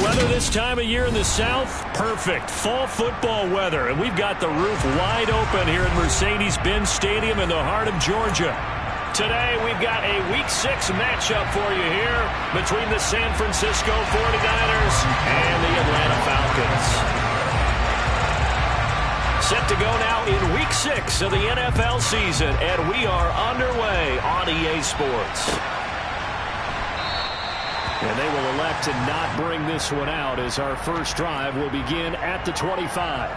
weather this time of year in the South? Perfect. Fall football weather. And we've got the roof wide open here at Mercedes-Benz Stadium in the heart of Georgia. Today, we've got a Week 6 matchup for you here between the San Francisco 49ers and the Atlanta Falcons. Set to go now in Week 6 of the NFL season, and we are underway on EA Sports. And they will elect to not bring this one out as our first drive will begin at the 25.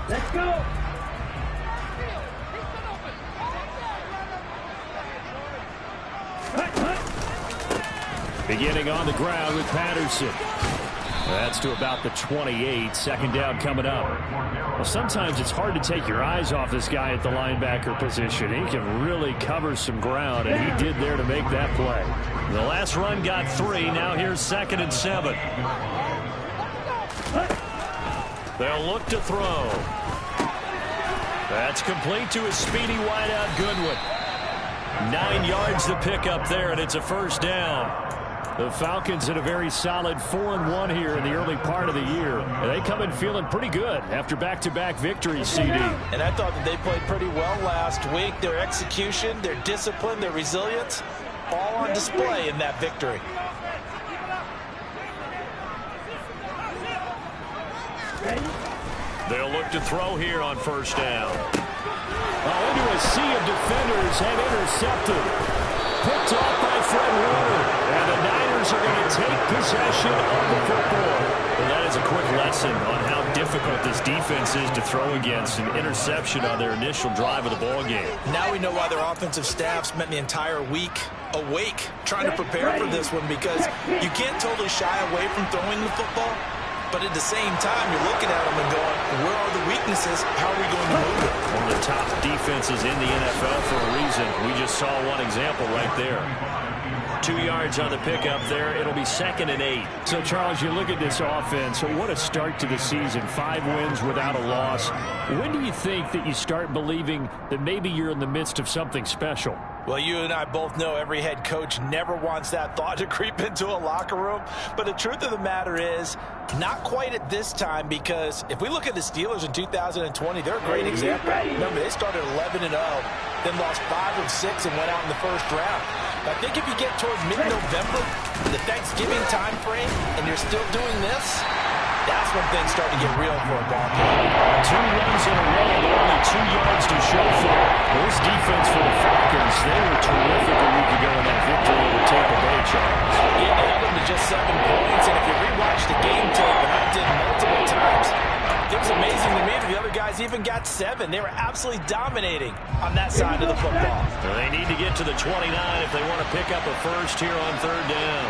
Let's go! Beginning on the ground with Patterson. That's to about the 28. Second down coming up. Well, sometimes it's hard to take your eyes off this guy at the linebacker position. He can really cover some ground, and he did there to make that play. The last run got 3. Now here's 2nd and 7. They'll look to throw. That's complete to a speedy wideout Goodwin. 9 yards to pick up there, and it's a first down. The Falcons in a very solid 4-1 here in the early part of the year. And they come in feeling pretty good after back-to-back victories, CD. And I thought that they played pretty well last week. Their execution, their discipline, their resilience, all on display in that victory. They'll look to throw here on first down. Oh, into a sea of defenders and intercepted. Picked off by Fred Warner. And the Niners are going to take possession of the football. And that is a quick lesson on how difficult this defense is to throw against. An interception on their initial drive of the ball game. Now we know why their offensive staff spent the entire week awake trying to prepare for this one, because you can't totally shy away from throwing the football. But at the same time, you're looking at them and going, where are the weaknesses? How are we going to move it? One of the top defenses in the NFL for a reason. We just saw one example right there. 2 yards on the pickup there. It'll be 2nd and 8. So, Charles, you look at this offense. So what a start to the season. 5 wins without a loss. When do you think that you start believing that maybe you're in the midst of something special? Well, you and I both know every head coach never wants that thought to creep into a locker room. But the truth of the matter is, not quite at this time, because if we look at the Steelers in 2020, they're a great example. Remember, they started 11-0, then lost 5 of 6 and went out in the first round. I think if you get toward mid-November, the Thanksgiving time frame, and you're still doing this, that's when things start to get real for a ball game. 2 runs in a row, but only 2 yards to show for it. This defense for the Falcons, they were terrific a week ago in that victory over Tampa Bay, Charles. Yeah, they held them to just 7 points, and if you rewatch the game tape, and I did multiple times, it was amazing to me that the other guys even got 7. They were absolutely dominating on that side of the football. Well, they need to get to the 29 if they want to pick up a first here on 3rd down.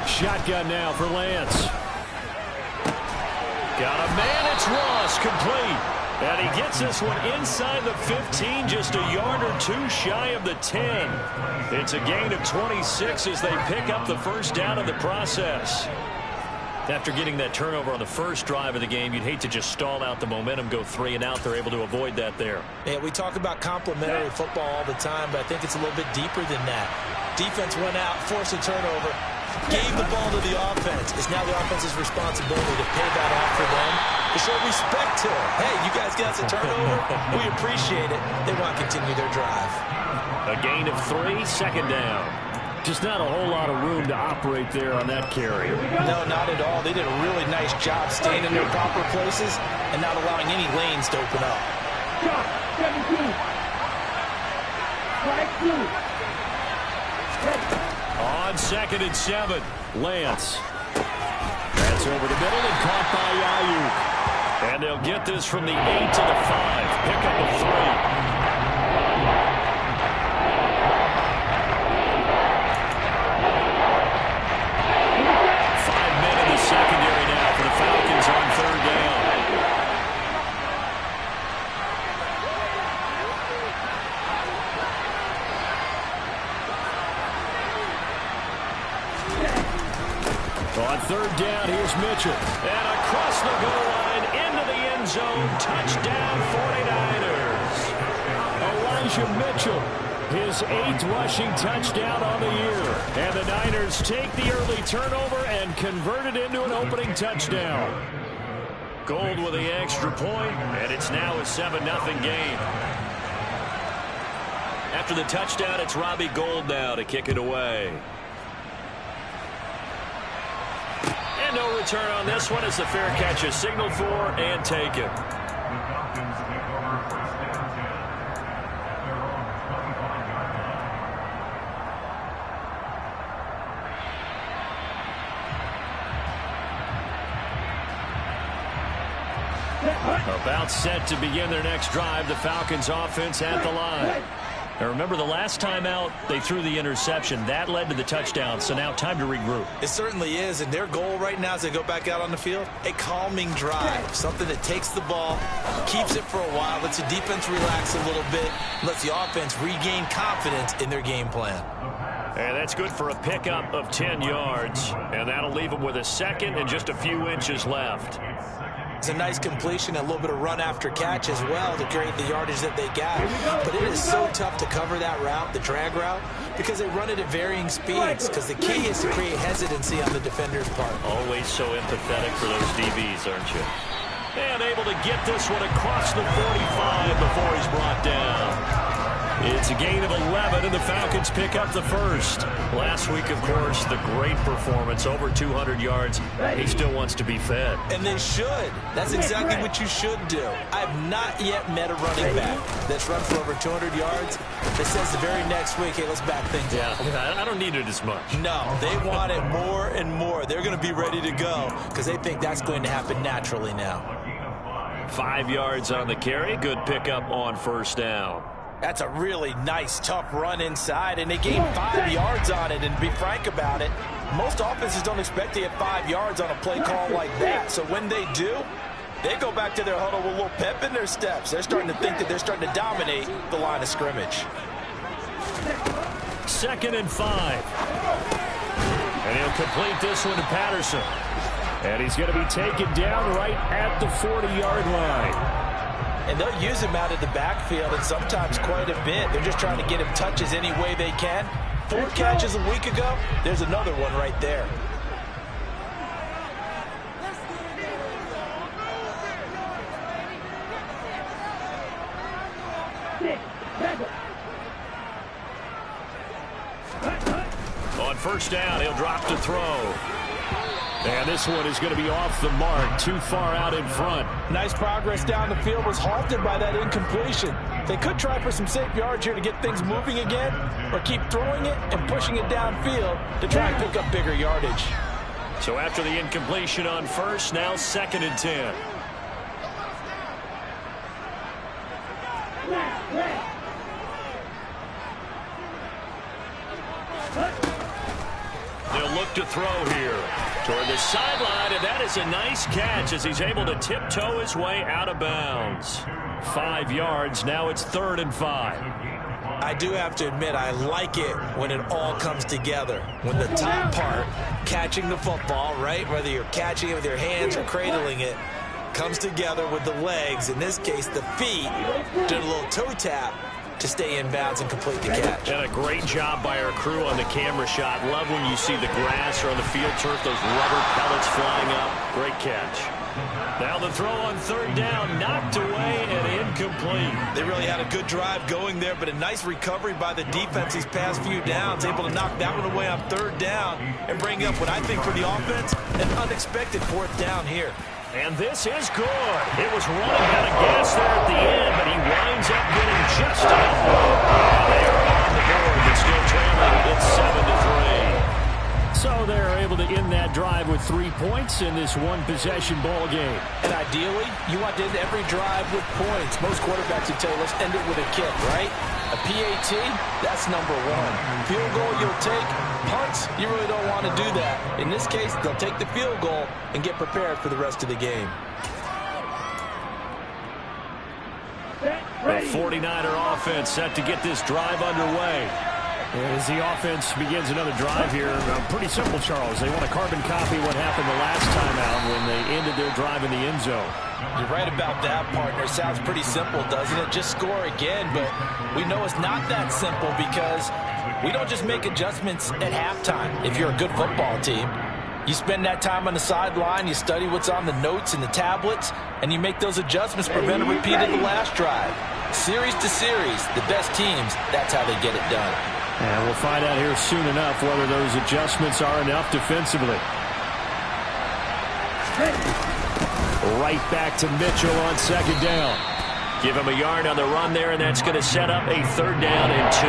Shotgun now for Lance. Got a man, it's Ross, complete. And he gets this one inside the 15, just a yard or 2 shy of the 10. It's a gain of 26 as they pick up the first down in the process. After getting that turnover on the first drive of the game, you'd hate to just stall out the momentum, go 3 and out. They're able to avoid that there. Yeah, we talk about complementary football all the time, but I think it's a little bit deeper than that. Defense went out, forced a turnover, gave the ball to the offense. It's now the offense's responsibility to pay that off for them, to show respect to them. Hey, you guys got us a turnover. We appreciate it. They want to continue their drive. A gain of 3, 2nd down. Just not a whole lot of room to operate there on that carry. No, not at all. They did a really nice job staying in their proper places and not allowing any lanes to open up. Drop, 17. Strike 2. On 2nd and 7, Lance. That's over the middle and caught by Ayuk. And they'll get this from the 8 to the 5. Pick up a 3. 5 men in the secondary now for the Falcons on 3rd down. On third down, here's Mitchell. And across the goal line, into the end zone. Touchdown, 49ers. Elijah Mitchell, his 8th rushing touchdown on the year. And the Niners take the early turnover and convert it into an opening touchdown. Gold with the extra point, and it's now a 7-0 game. After the touchdown, it's Robbie Gould now to kick it away. And no return on this one as the fair catch is signaled for and taken. About set to begin their next drive, the Falcons offense at the line. Now remember, the last time out, they threw the interception. That led to the touchdown, so now time to regroup. It certainly is, and their goal right now as they go back out on the field, a calming drive. Something that takes the ball, keeps it for a while, lets the defense relax a little bit, lets the offense regain confidence in their game plan. And that's good for a pickup of 10 yards, and that'll leave them with a second and just a few inches left. It's a nice completion, a little bit of run after catch as well to create the yardage that they got. But it is so tough to cover that route, the drag route, because they run it at varying speeds, because the key is to create hesitancy on the defender's part. Always so empathetic for those DBs, aren't you? And able to get this one across the 45 before he's brought down. It's a gain of 11, and the Falcons pick up the first. Last week, of course, the great performance, over 200 yards. He still wants to be fed. And they should. That's exactly what you should do. I've not yet met a running back that's run for over 200 yards that says the very next week, hey, let's back things up. Yeah, I don't need it as much. No, they want it more and more. They're going to be ready to go because they think that's going to happen naturally now. 5 yards on the carry. Good pickup on first down. That's a really nice, tough run inside, and they gained 5 yards on it. And to be frank about it, most offenses don't expect to get 5 yards on a play call like that. So when they do, they go back to their huddle with a little pep in their steps. They're starting to think that they're starting to dominate the line of scrimmage. 2nd and 5. And he'll complete this one to Patterson. And he's going to be taken down right at the 40-yard line. And they'll use him out of the backfield, and sometimes quite a bit. They're just trying to get him touches any way they can. 4 catches a week ago. There's another one right there. On first down, he'll drop to throw. And this one is going to be off the mark, too far out in front. Nice progress down the field, was halted by that incompletion. They could try for some safe yards here to get things moving again, or keep throwing it and pushing it downfield to try and pick up bigger yardage. So after the incompletion on first, now 2nd and 10. They'll look to throw here toward the sideline, and that is a nice catch as he's able to tiptoe his way out of bounds. 5 yards. Now it's 3rd and 5. I do have to admit, I like it when it all comes together. When the top part, catching the football, right, whether you're catching it with your hands or cradling it, comes together with the legs, in this case the feet, doing a little toe tap to stay in bounds and complete the catch. And a great job by our crew on the camera shot. Love when you see the grass or on the field turf, those rubber pellets flying up. Great catch. Now the throw on 3rd down, knocked away and incomplete. They really had a good drive going there, but a nice recovery by the defense these past few downs, able to knock that one away on 3rd down and bring up what I think for the offense, an unexpected 4th down here. And this is good. It was running out of gas there at the end, but he winds up getting just enough. They are on the board, but still trailing. It's 7-3. So they're able to end that drive with 3 points in this one-possession ball game. And ideally, you want to end every drive with points. Most quarterbacks would tell you, let's end it with a kick, right? A PAT, that's number 1. Field goal you'll take. Punts, you really don't want to do that. In this case, they'll take the field goal and get prepared for the rest of the game. The 49er offense set to get this drive underway. As the offense begins another drive here, pretty simple, Charles. They want to carbon copy what happened the last time out when they ended their drive in the end zone. You're right about that, partner. Sounds pretty simple, doesn't it? Just score again, but we know it's not that simple because we don't just make adjustments at halftime. If you're a good football team, you spend that time on the sideline, you study what's on the notes and the tablets, and you make those adjustments, prevent a repeat of the last drive. Series to series, the best teams, that's how they get it done. And we'll find out here soon enough whether those adjustments are enough defensively. Right back to Mitchell on second down. Give him a yard on the run there, and that's going to set up a 3rd down and 2.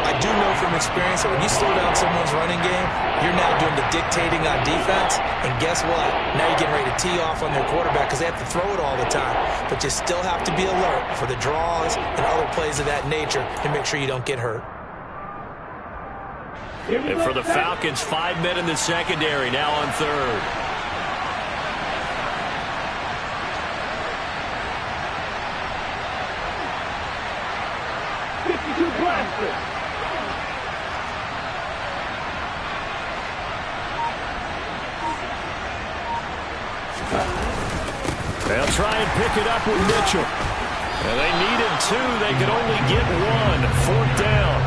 I do know from experience that when you slow down someone's running game, you're now doing the dictating on defense. And guess what? Now you're getting ready to tee off on their quarterback because they have to throw it all the time. But you still have to be alert for the draws and other plays of that nature to make sure you don't get hurt. And for the Falcons, 5 men in the secondary, now on 3rd. They'll try and pick it up with Mitchell. And they needed 2. They could only get 1. 4th down.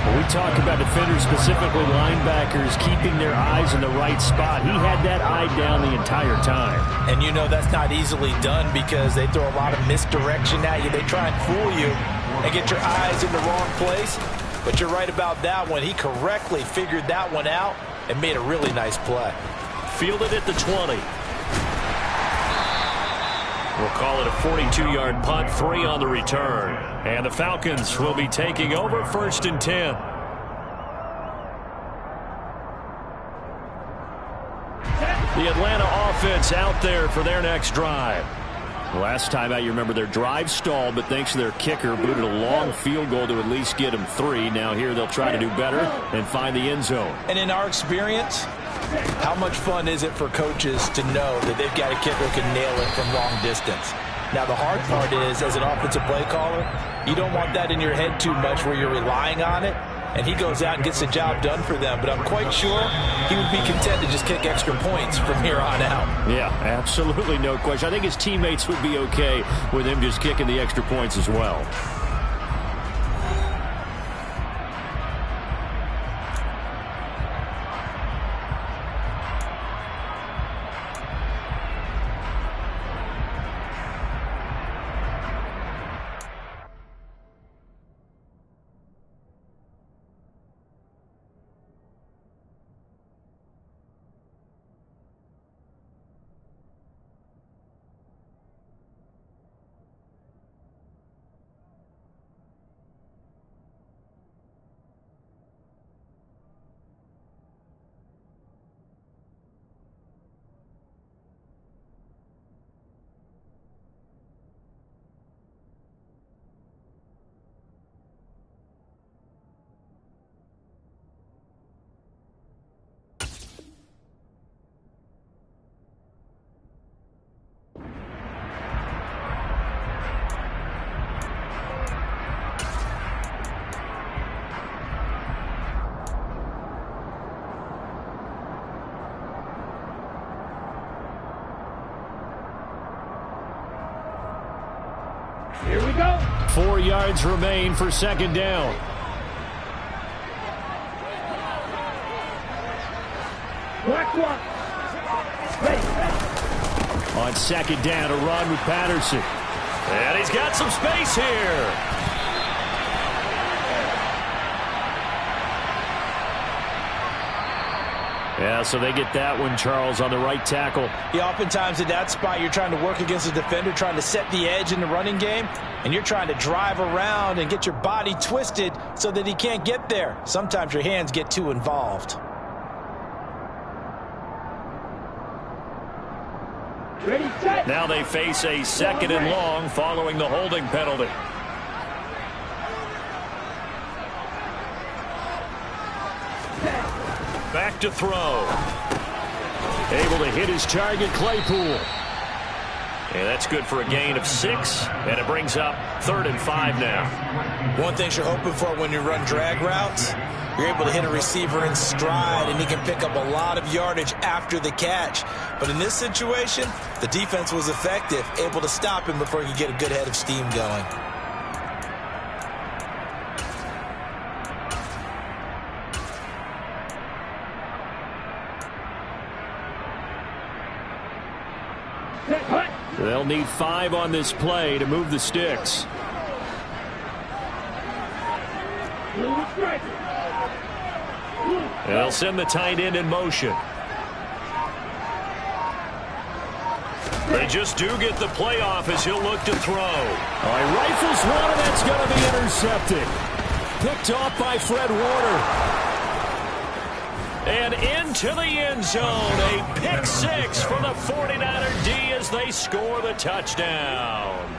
When we talk about defenders, specifically linebackers, keeping their eyes in the right spot, he had that eye down the entire time. And you know that's not easily done because they throw a lot of misdirection at you. They try and fool you and get your eyes in the wrong place. But you're right about that one. He correctly figured that one out and made a really nice play. Fielded at the 20. We'll call it a 42-yard punt, 3 on the return. And the Falcons will be taking over 1st and 10. The Atlanta offense out there for their next drive. Last time out, you remember their drive stalled, but thanks to their kicker, booted a long field goal to at least get them 3. Now here they'll try to do better and find the end zone. And in our experience, how much fun is it for coaches to know that they've got a kicker who can nail it from long distance? Now, the hard part is, as an offensive play caller, you don't want that in your head too much where you're relying on it, and he goes out and gets the job done for them. But I'm quite sure he would be content to just kick extra points from here on out. Yeah, absolutely no question. I think his teammates would be okay with him just kicking the extra points as well. Here we go. 4 yards remain for 2nd down. Black one. Ready. On 2nd down, a run with Patterson. And he's got some space here. Yeah, so they get that one, Charles, on the right tackle. Yeah, oftentimes in that spot, you're trying to work against a defender, trying to set the edge in the running game, and you're trying to drive around and get your body twisted so that he can't get there. Sometimes your hands get too involved. Ready, set. Now they face a 2nd and long following the holding penalty. Back to throw. Able to hit his target, Claypool. And that's good for a gain of 6, and it brings up 3rd and 5 now. One thing you're hoping for when you run drag routes, you're able to hit a receiver in stride, and he can pick up a lot of yardage after the catch. But in this situation, the defense was effective, able to stop him before he could get a good head of steam going. They'll need 5 on this play to move the sticks. They'll send the tight end in motion. They just do get the play off as he'll look to throw. All right, rifles one, and that's going to be intercepted. Picked off by Fred Warner. And into the end zone, a pick 6 for the 49er D as they score the touchdown.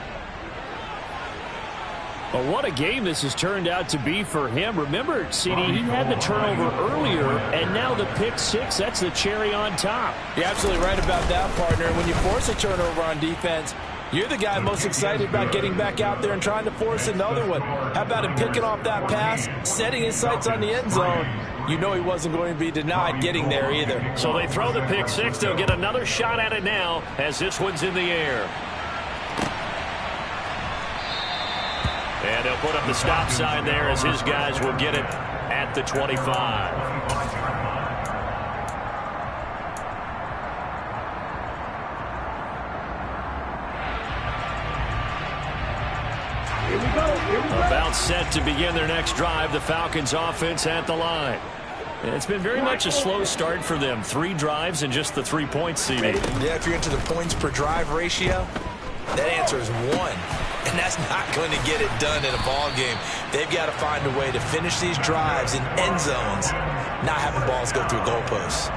Well, what a game this has turned out to be for him. Remember, CD, he had the turnover earlier, and now the pick 6, that's the cherry on top. You're absolutely right about that, partner. When you force a turnover on defense, you're the guy most excited about getting back out there and trying to force another one. How about him picking off that pass, setting his sights on the end zone? You know he wasn't going to be denied getting there either. So they throw the pick 6. They'll get another shot at it now as this one's in the air. And they'll put up the stop sign there as his guys will get it at the 25. Here we go. About set to begin their next drive. The Falcons offense at the line. And it's been very much a slow start for them. 3 drives and just the 3 points, CD. Yeah, if you're into the points per drive ratio, that answer is 1. And that's not going to get it done in a ball game. They've got to find a way to finish these drives in end zones, not having balls go through goalposts.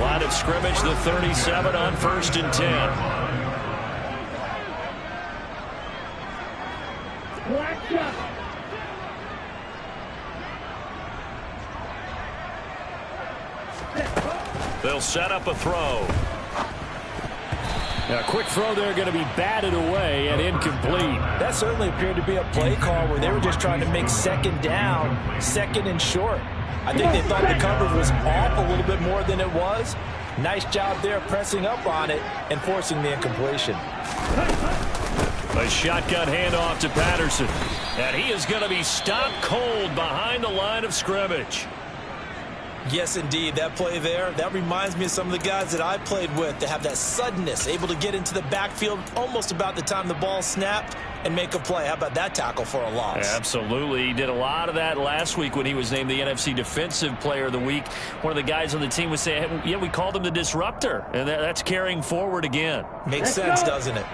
Line of scrimmage, the 37 on 1st and 10. Black shot. They'll set up a throw. A quick throw there going to be batted away and incomplete. That certainly appeared to be a play call where they were just trying to make 2nd down, 2nd and short. I think they thought the coverage was off a little bit more than it was. Nice job there pressing up on it and forcing the incompletion. A shotgun handoff to Patterson. And he is going to be stopped cold behind the line of scrimmage. Yes, indeed. That play there, that reminds me of some of the guys that I played with that have that suddenness, able to get into the backfield almost about the time the ball snapped and make a play. How about that tackle for a loss? Absolutely. He did a lot of that last week when he was named the NFC Defensive Player of the Week. One of the guys on the team was saying, hey, yeah, we called him the disruptor. And that's carrying forward again. Makes sense, doesn't it?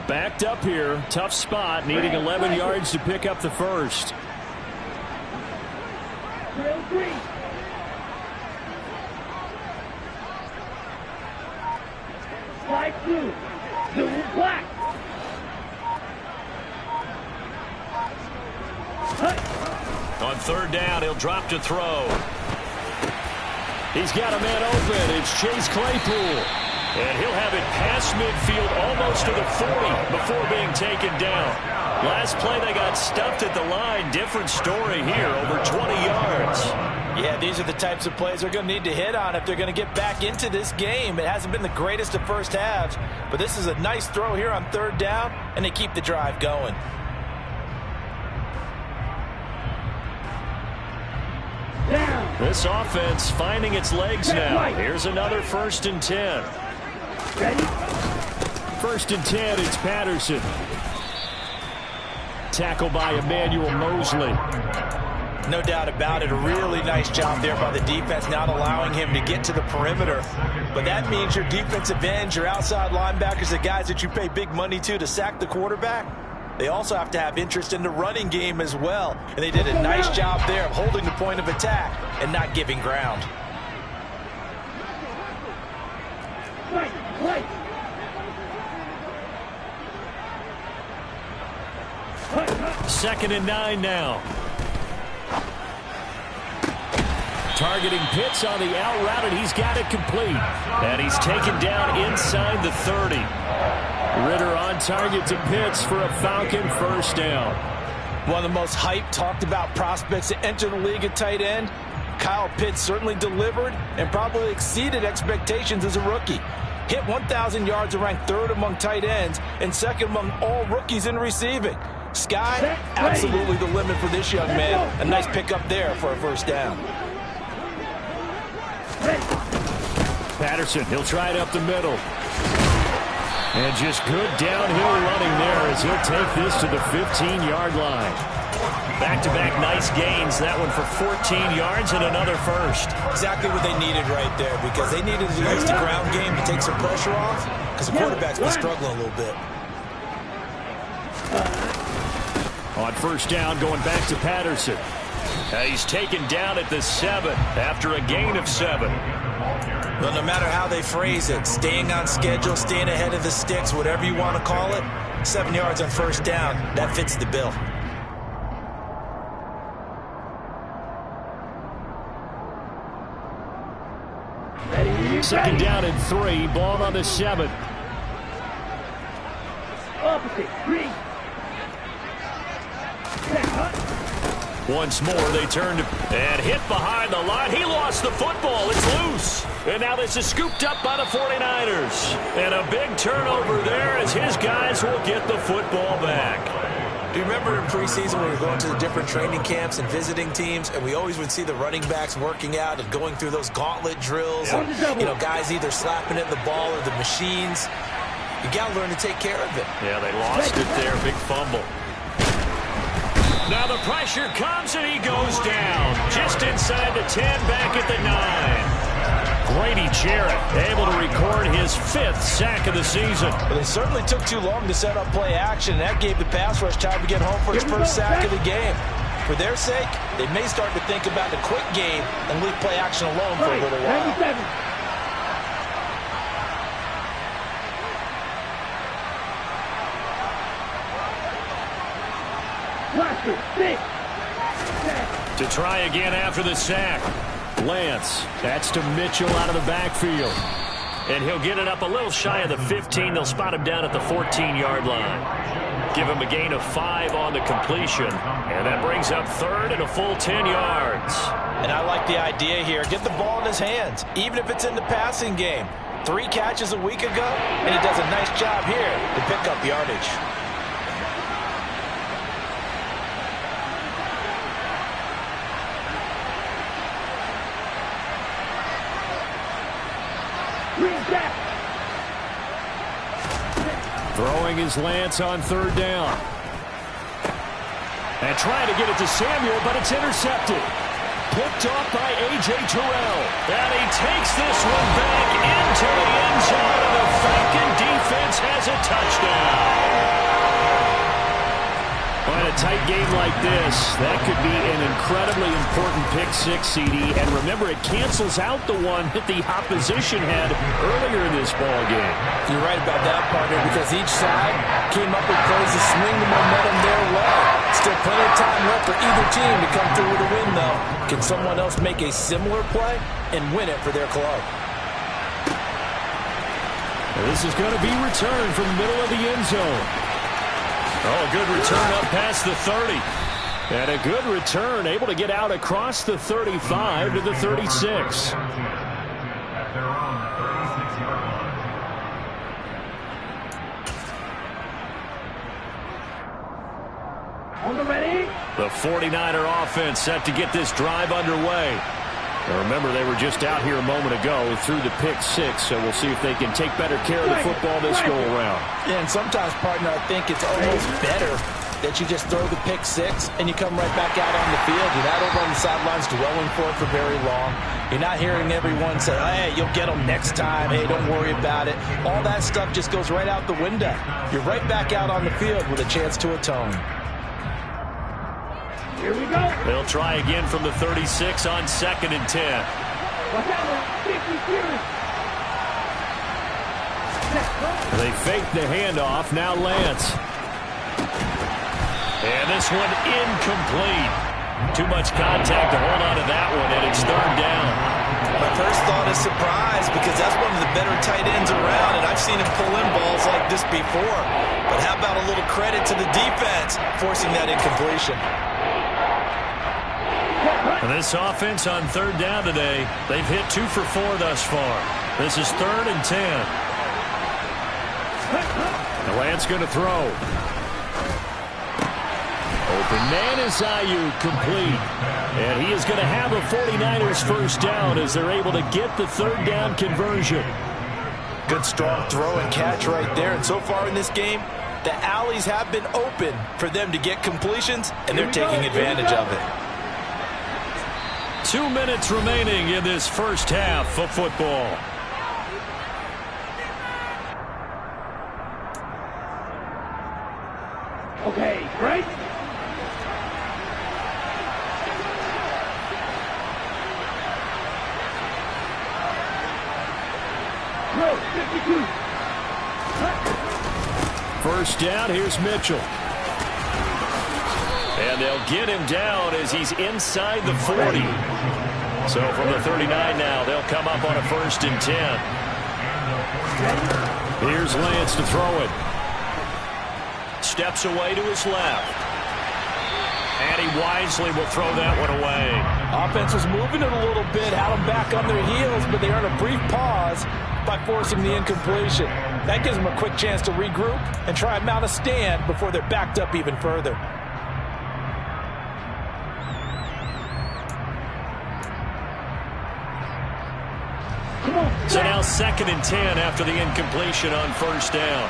Backed up here. Tough spot. Needing 11 yards to pick up the first. Trail 3. Slide through. Blue black. On 3rd down, he'll drop to throw. He's got a man open. It's Chase Claypool. And he'll have it past midfield almost to the 40 before being taken down. Last play, they got stuffed at the line. Different story here, over 20 yards. Yeah, these are the types of plays they're going to need to hit on if they're going to get back into this game. It hasn't been the greatest of first halves, but this is a nice throw here on 3rd down, and they keep the drive going. Down. This offense finding its legs now. Here's another 1st and 10. Ready? 1st and 10, it's Patterson. Tackle by Emmanuel Mosley. No doubt about it. A really nice job there by the defense, not allowing him to get to the perimeter. But that means your defensive ends, your outside linebackers, the guys that you pay big money to sack the quarterback, they also have to have interest in the running game as well. And they did a nice job there of holding the point of attack and not giving ground. Right. 2nd and 9 now. Targeting Pitts on the out route, and he's got it complete. And he's taken down inside the 30. Ritter on target to Pitts for a Falcon first down. One of the most hyped, talked about prospects to enter the league at tight end. Kyle Pitts certainly delivered and probably exceeded expectations as a rookie. Hit 1,000 yards and ranked third among tight ends and second among all rookies in receiving. Sky, absolutely the limit for this young man. A nice pickup there for a first down. Patterson, he'll try it up the middle. And just good downhill running there as he'll take this to the 15-yard line. Back-to-back nice gains. That one for 14 yards and another first. Exactly what they needed right there, because they needed to use the ground game to take some pressure off, because the quarterback's been struggling a little bit. On first down, going back to Patterson. He's taken down at the 7 after a gain of 7. Well, no matter how they phrase it, staying on schedule, staying ahead of the sticks, whatever you want to call it, 7 yards on first down, that fits the bill. Second down and 3, ball on the 7. Opposite, 3. Once more, they turn to and hit behind the line. He lost the football. It's loose. And now this is scooped up by the 49ers. And a big turnover there as his guys will get the football back. Do you remember in preseason when we were going to the different training camps and visiting teams, and we always would see the running backs working out and going through those gauntlet drills, and, guys either slapping at the ball or the machines. You got to learn to take care of it. Yeah, they lost it there. Big fumble. Now the pressure comes and he goes down. Just inside the 10, back at the 9. Grady Jarrett able to record his 5th sack of the season. But it certainly took too long to set up play action. That gave the pass rush time to get home for his first sack of the game. For their sake, they may start to think about the quick game and leave play action alone for a little while. 97. To try again after the sack. Lance, that's to Mitchell out of the backfield. And he'll get it up a little shy of the 15. They'll spot him down at the 14-yard line. Give him a gain of 5 on the completion. And that brings up third and a full 10 yards. And I like the idea here. Get the ball in his hands, even if it's in the passing game. 3 catches a week ago, and he does a nice job here to pick up yardage. Throwing his Lance on third down. And trying to get it to Samuel, but it's intercepted. Picked off by A.J. Terrell. And he takes this one back into the end zone, and the Falcon defense has a touchdown. In a tight game like this, that could be an incredibly important pick-6, CD. And remember, it cancels out the one that the opposition had earlier in this ball game. You're right about that, partner, because each side came up with plays to swing the momentum their way. Still plenty of time left for either team to come through with a win, though. Can someone else make a similar play and win it for their club? This is going to be returned from the middle of the end zone. Oh, good return up past the 30. And a good return, able to get out across the 35 to the 36. The 49er offense set to get this drive underway. Now remember, they were just out here a moment ago through the pick-6, so we'll see if they can take better care of the football this go-around. Yeah, and sometimes, partner, I think it's almost better that you just throw the pick-6 and you come right back out on the field. You're not over on the sidelines dwelling for it for very long. You're not hearing everyone say, hey, you'll get them next time. Hey, don't worry about it. All that stuff just goes right out the window. You're right back out on the field with a chance to atone. Here we go. They'll try again from the 36 on 2nd and 10. They fake the handoff. Now Lance. And this one incomplete. Too much contact to hold on to that one, and it's 3rd down. My first thought is surprise, because that's one of the better tight ends around, and I've seen him pull in balls like this before. But how about a little credit to the defense forcing that incompletion? And this offense on third down today, they've hit 2 for 4 thus far. This is 3rd and 10. The Lance going to throw. Open man is Ayuk, complete. And he is going to have a 49ers first down as they're able to get the third down conversion. Good strong throw and catch right there. And so far in this game, the alleys have been open for them to get completions, and they're taking advantage of it. 2 minutes remaining in this first half of football. Okay, right? No, 52. First down, here's Mitchell. And they'll get him down as he's inside the 40. So from the 39 now, they'll come up on a 1st and 10. Here's Lance to throw it. Steps away to his left. And he wisely will throw that one away. Offense was moving it a little bit, had them back on their heels, but they earned a brief pause by forcing the incompletion. That gives them a quick chance to regroup and try and mount a stand before they're backed up even further. So now 2nd and 10 after the incompletion on first down.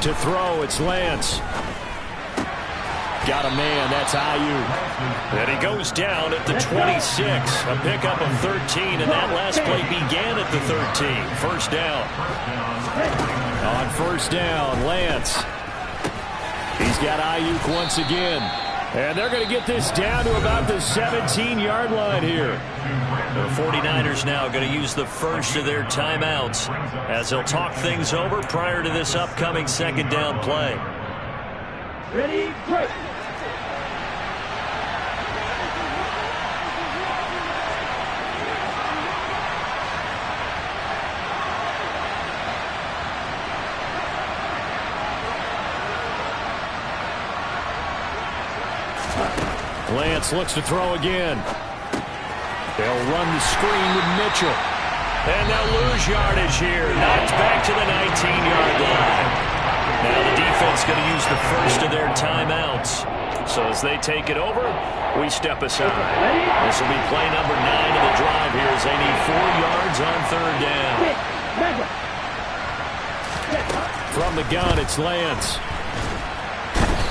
To throw, it's Lance. Got a man, that's Ayuk. And he goes down at the 26. A pickup of 13, and that last play began at the 13. First down. On first down, Lance. He's got Ayuk once again. And they're going to get this down to about the 17-yard line here. The 49ers now going to use the first of their timeouts as they'll talk things over prior to this upcoming second down play. Ready, break. Lance looks to throw again. They'll run the screen with Mitchell. And they'll lose yardage here. Knocked back to the 19-yard line. Now the defense going to use the first of their timeouts. So as they take it over, we step aside. This will be play number 9 of the drive here as they need 4 yards on third down. From the gun, it's Lance.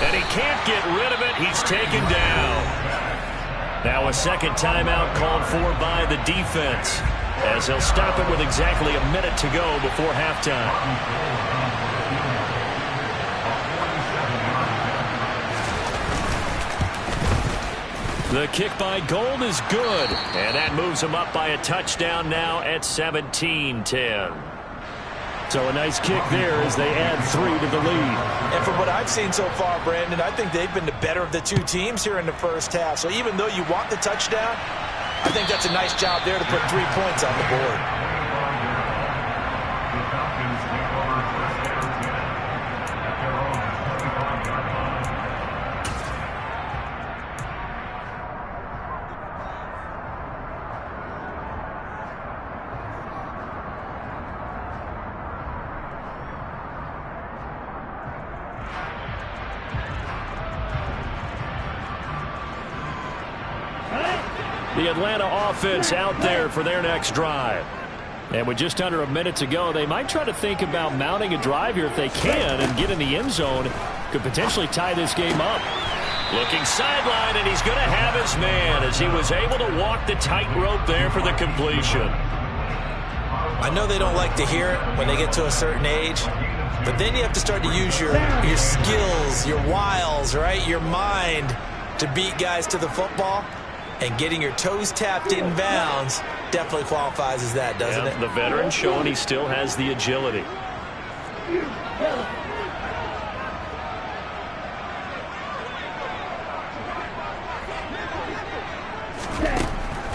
And he can't get rid of it. He's taken down. Now a second timeout called for by the defense as they'll stop it with exactly a minute to go before halftime. The kick by Gold is good. And that moves them up by a touchdown now at 17-10. So a nice kick there as they add 3 to the lead. And from what I've seen so far, Brandon, I think they've been the better of the 2 teams here in the first half. So even though you want the touchdown, I think that's a nice job there to put 3 points on the board. The Atlanta offense out there for their next drive. And with just under a minute to go, they might try to think about mounting a drive here if they can and get in the end zone. Could potentially tie this game up. Looking sideline, and he's going to have his man as he was able to walk the tightrope there for the completion. I know they don't like to hear it when they get to a certain age, but then you have to start to use your skills, your wiles, right, your mind to beat guys to the football. And getting your toes tapped in bounds definitely qualifies as that, doesn't it? The veteran showing he still has the agility.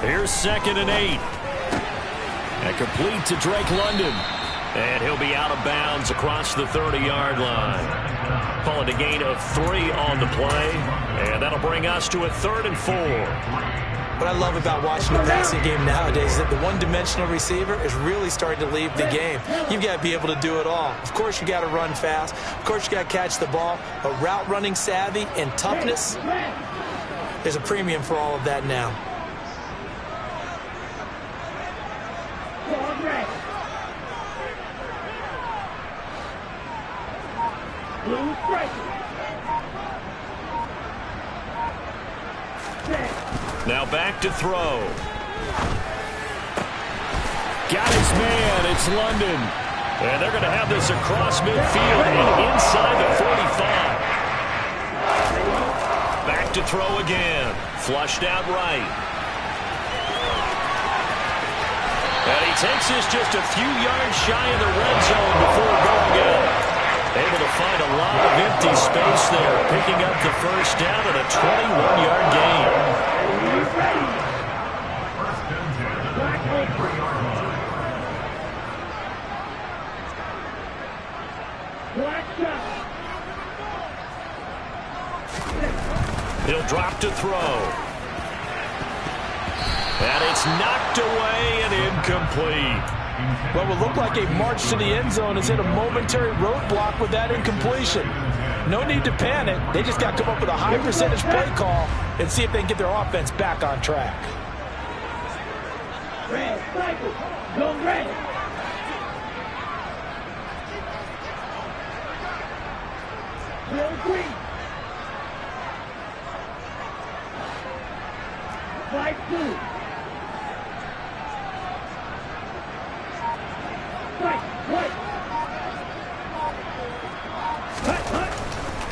Here's 2nd and 8. And complete to Drake London. And he'll be out of bounds across the 30-yard line. Call it a gain of 3 on the play. And that'll bring us to a 3rd and 4. What I love about watching the passing game nowadays is that the one-dimensional receiver is really starting to leave the game. You've got to be able to do it all. Of course, you got to run fast. Of course, you got to catch the ball. But route running savvy and toughness, there's a premium for all of that now. Now back to throw. Got his man. It's London. And they're going to have this across midfield and inside the 45. Back to throw again. Flushed out right. And he takes this just a few yards shy of the red zone before going out. Able to find a lot of empty space there, picking up the first down and a 21-yard gain. He'll drop to throw. And it's knocked away and incomplete. What will look like a march to the end zone is hit a momentary roadblock with that incompletion. No need to panic. They just got to come up with a high percentage play call and see if they can get their offense back on track. Red, cycle, go red. Bill green. Fight 2.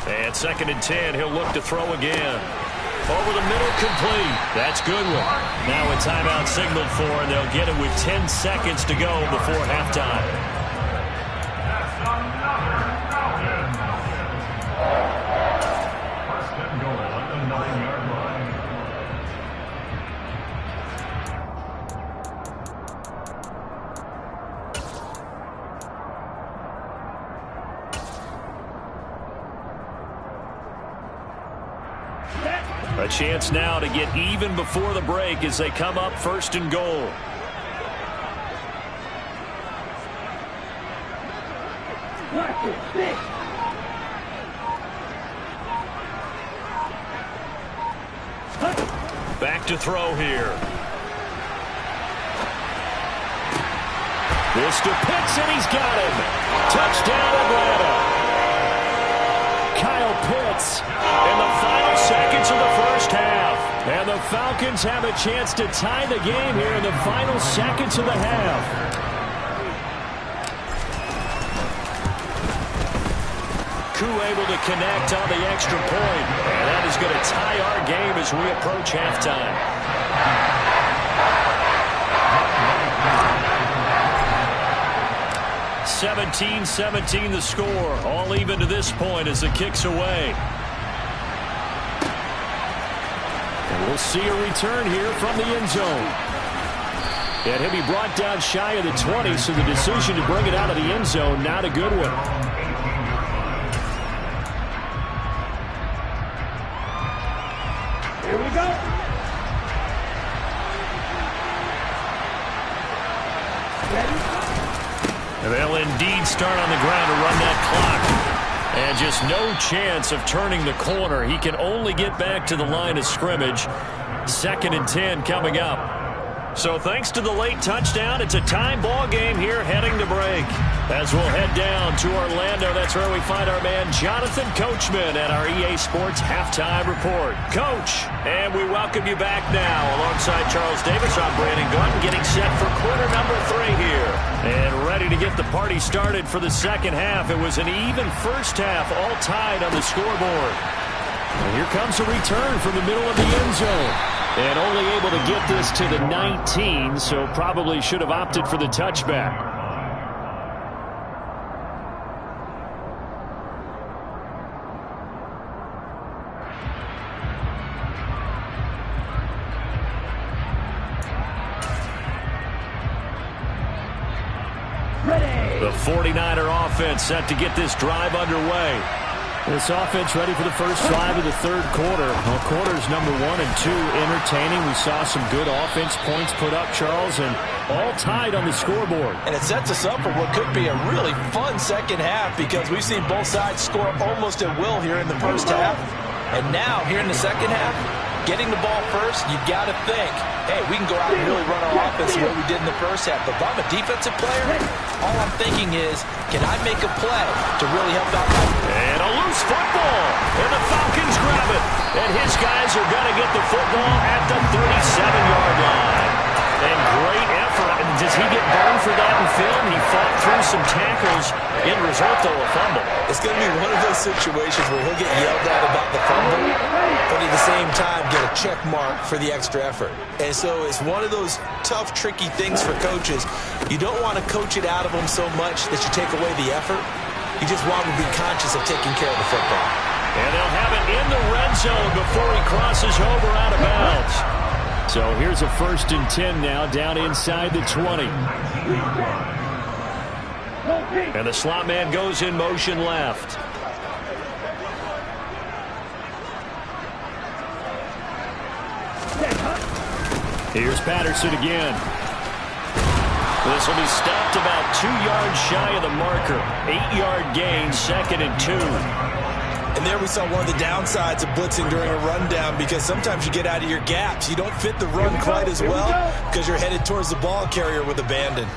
And 2nd and 10, he'll look to throw again. Over the middle, complete. That's good one. Now a timeout signaled for, and they'll get it with 10 seconds to go before halftime. A chance now to get even before the break as they come up 1st and goal. Back to throw here. This to Pitts, and he's got him. Touchdown, Atlanta. Kyle Pitts in the final seconds of the first half. And the Falcons have a chance to tie the game here in the final seconds of the half. Koo able to connect on the extra point. And that is going to tie our game as we approach halftime. 17-17 the score. All even to this point as the kick's away. And we'll see a return here from the end zone. And he'll be brought down shy of the 20, so the decision to bring it out of the end zone, not a good one. Here we go. Ready? They'll indeed start on the ground to run that clock. And just no chance of turning the corner. He can only get back to the line of scrimmage. 2nd and 10 coming up. So thanks to the late touchdown, it's a tie ball game here heading to break. As we'll head down to Orlando, that's where we find our man Jonathan Coachman at our EA Sports Halftime Report. Coach, and we welcome you back now. Alongside Charles Davis, I'm Brandon Gunn, getting set for quarter number 3 here. And ready to get the party started for the second half. It was an even first half, all tied on the scoreboard. And here comes a return from the middle of the end zone. And only able to get this to the 19, so probably should have opted for the touchback. The 49er offense set to get this drive underway. This offense ready for the first drive of the third quarter. Well, quarters number 1 and 2 entertaining. We saw some good offense points put up, Charles, and all tied on the scoreboard. And it sets us up for what could be a really fun second half because we've seen both sides score almost at will here in the first half. And now, here in the second half, getting the ball first, you've got to think, hey, we can go out and really run our offense the way we did in the first half. But if I'm a defensive player, all I'm thinking is, can I make a play to really help out my... And a loose football. And the Falcons grab it. And his guys are going to get the football at the 37-yard line. And great effort. And does he get burned for that in film? He fought through some tackles. In result, though, a fumble. It's going to be one of those situations where he'll get yelled at about the fumble, but at the same time get a check mark for the extra effort. And so it's one of those tough, tricky things for coaches. You don't want to coach it out of them so much that you take away the effort. You just want to be conscious of taking care of the football. And they'll have it in the red zone before he crosses over out of bounds. So here's a 1st and 10 now, down inside the 20. And the slot man goes in motion left. Here's Patterson again. This will be stopped about 2 yards shy of the marker. 8-yard gain, 2nd and 2. And there we saw one of the downsides of blitzing during a rundown because sometimes you get out of your gaps. You don't fit the run quite as well because you're headed towards the ball carrier with abandon.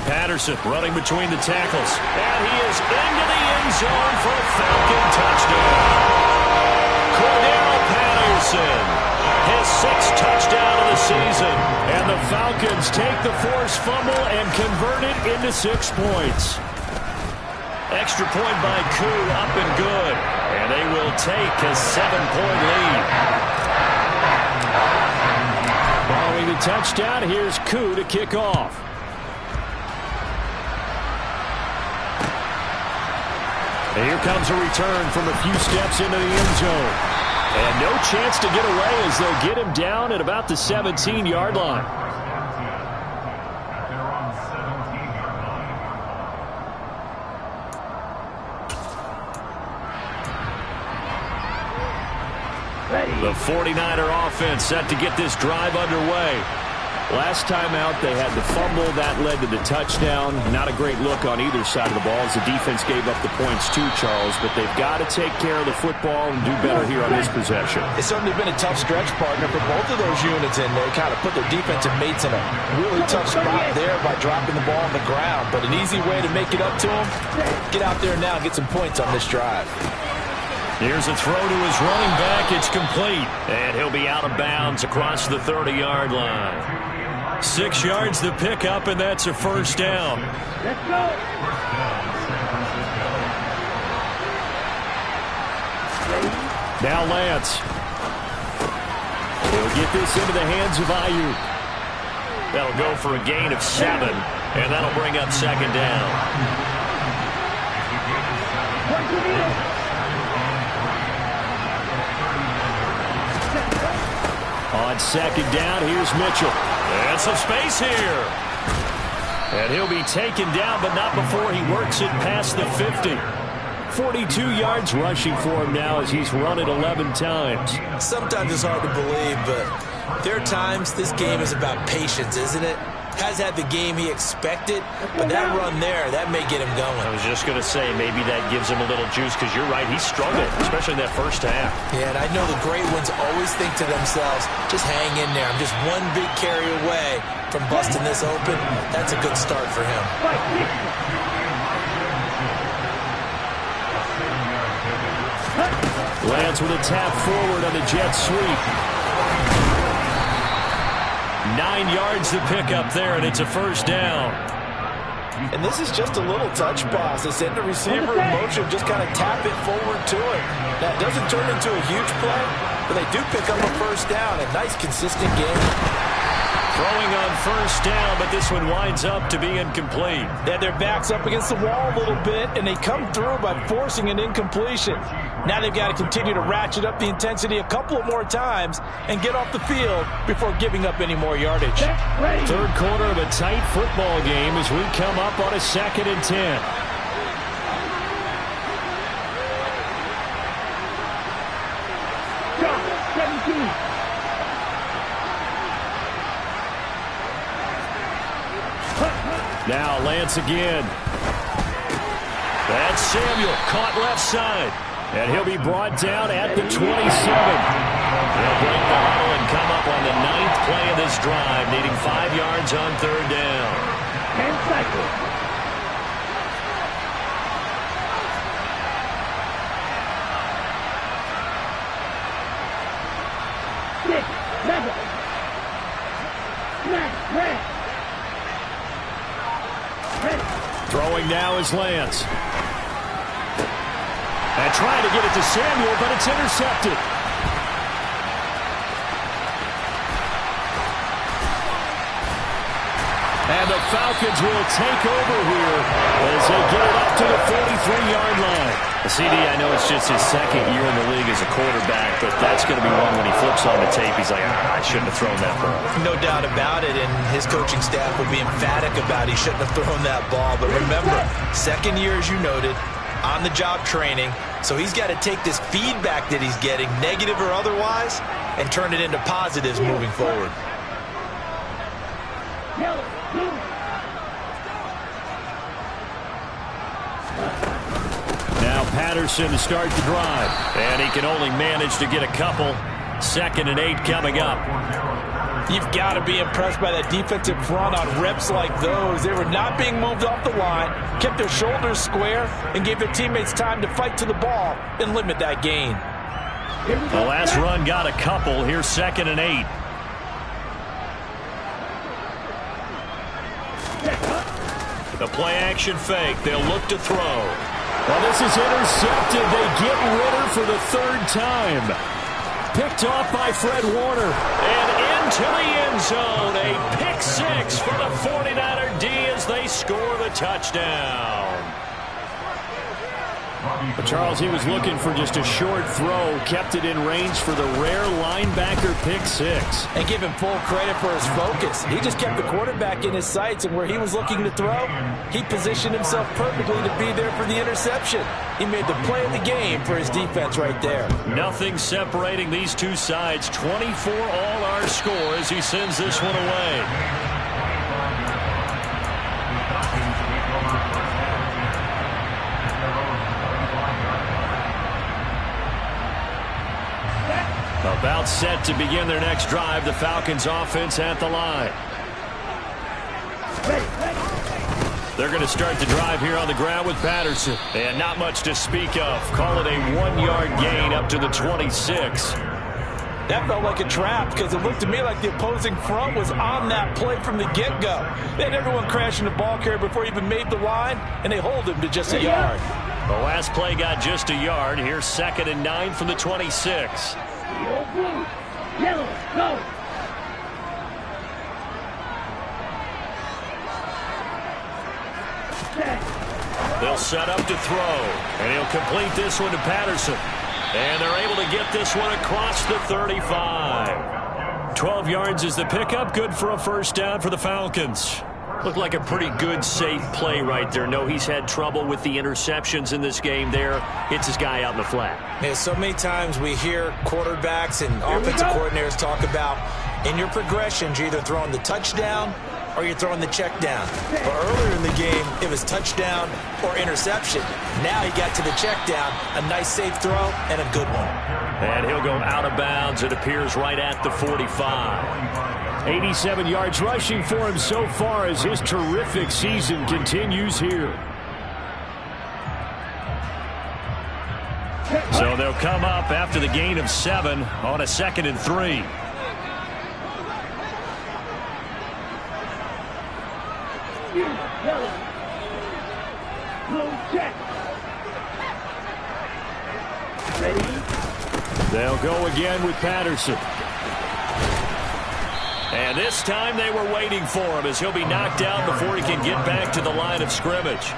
Patterson running between the tackles. And he is into the end zone for a Falcon touchdown. Cordell Patterson, his 6th touchdown of the season. And the Falcons take the forced fumble and convert it into 6 points. Extra point by Koo, up and good. And they will take a 7-point lead. Following the touchdown, here's Koo to kick off. And here comes a return from a few steps into the end zone. And no chance to get away as they'll get him down at about the 17-yard line. The 49er offense set to get this drive underway. Last time out, they had the fumble. That led to the touchdown. Not a great look on either side of the ball as the defense gave up the points too, Charles. But they've got to take care of the football and do better here on this possession. It's certainly been a tough stretch, partner, for both of those units, and they kind of put their defensive mates in a really tough spot there by dropping the ball on the ground. But an easy way to make it up to them, get out there now and get some points on this drive. Here's a throw to his running back. It's complete. And he'll be out of bounds across the 30-yard line. 6 yards to pick up, and that's a first down. Let's go. Now Lance. He'll get this into the hands of Ayuk. That'll go for a gain of 7, and that'll bring up 2nd down. On 2nd down, here's Mitchell. And some space here. And he'll be taken down, but not before he works it past the 50. 42 yards rushing for him now as he's run it 11 times. Sometimes it's hard to believe, but there are times this game is about patience, isn't it? Has had the game he expected, but that run there, that may get him going. I was just going to say, maybe that gives him a little juice, because you're right, he struggled, especially in that first half. Yeah, and I know the great ones always think to themselves, just hang in there. I'm just one big carry away from busting this open. That's a good start for him. Lance with a tap forward on the jet sweep. 9 yards to pick up there, and it's a first down. And this is just a little touch pass. They send the receiver in motion, just kind of tap it forward to it. That doesn't turn into a huge play, but they do pick up a first down. A nice, consistent game. Throwing on first down, but this one winds up to be incomplete. They had their backs up against the wall a little bit, and they come through by forcing an incompletion. Now they've got to continue to ratchet up the intensity a couple of more times and get off the field before giving up any more yardage. Third quarter of a tight football game as we come up on a 2nd and 10. Now Lance again. That's Samuel, caught left side. And he'll be brought down at the 27. He'll break the huddle and come up on the 9th play of this drive, needing 5 yards on 3rd down. 10 seconds. Six, seven. Smash, red. Throwing now is Lance. And trying to get it to Samuel, but it's intercepted. And the Falcons will take over here as they get it up to the 43-yard line. CD, I know it's just his 2nd year in the league as a quarterback, but that's going to be one when he flips on the tape. He's like, I shouldn't have thrown that ball. No doubt about it, and his coaching staff will be emphatic about he shouldn't have thrown that ball. But remember, 2nd year, as you noted, on-the-job training, so he's got to take this feedback that he's getting, negative or otherwise, and turn it into positives moving forward. Now Patterson to start the drive, and he can only manage to get a couple. 2nd and 8 coming up. You've got to be impressed by that defensive front on reps like those. They were not being moved off the line, kept their shoulders square, and gave their teammates time to fight to the ball and limit that gain. The last run got a couple. Here's 2nd and 8. The play-action fake. They'll look to throw. Well, this is intercepted. They get Ritter for the 3rd time. Picked off by Fred Warner. And into the end zone. A pick 6 for the 49er D as they score the touchdown. But Charles, he was looking for just a short throw. Kept it in range for the rare linebacker pick 6. And give him full credit for his focus. He just kept the quarterback in his sights, and where he was looking to throw, he positioned himself perfectly to be there for the interception. He made the play of the game for his defense right there. Nothing separating these two sides. 24 all our score as he sends this one away. About set to begin their next drive. The Falcons offense at the line. They're going to start the drive here on the ground with Patterson. And not much to speak of. Call it a 1-yard gain up to the 26. That felt like a trap because it looked to me like the opposing front was on that play from the get-go. They had everyone crashing the ball carrier before he even made the line, and they hold him to just a yard. The last play got just a yard. Here's 2nd and 9 from the 26. Yellow, go. They'll set up to throw, and he'll complete this one to Patterson. And they're able to get this one across the 35. 12 yards is the pickup. Good for a 1st down for the Falcons. Looked like a pretty good, safe play right there. No, he's had trouble with the interceptions in this game there. Hits his guy out in the flat. Yeah, so many times we hear quarterbacks and offensive coordinators talk about in your progressions, you're either throwing the touchdown or you're throwing the check down. But earlier in the game, it was touchdown or interception. Now he got to the check down, a nice safe throw, and a good one. And he'll go out of bounds. It appears right at the 45. 87 yards rushing for him so far as his terrific season continues here. So they'll come up after the gain of 7 on a 2nd and 3. They'll go again with Patterson. And this time they were waiting for him as he'll be knocked out before he can get back to the line of scrimmage.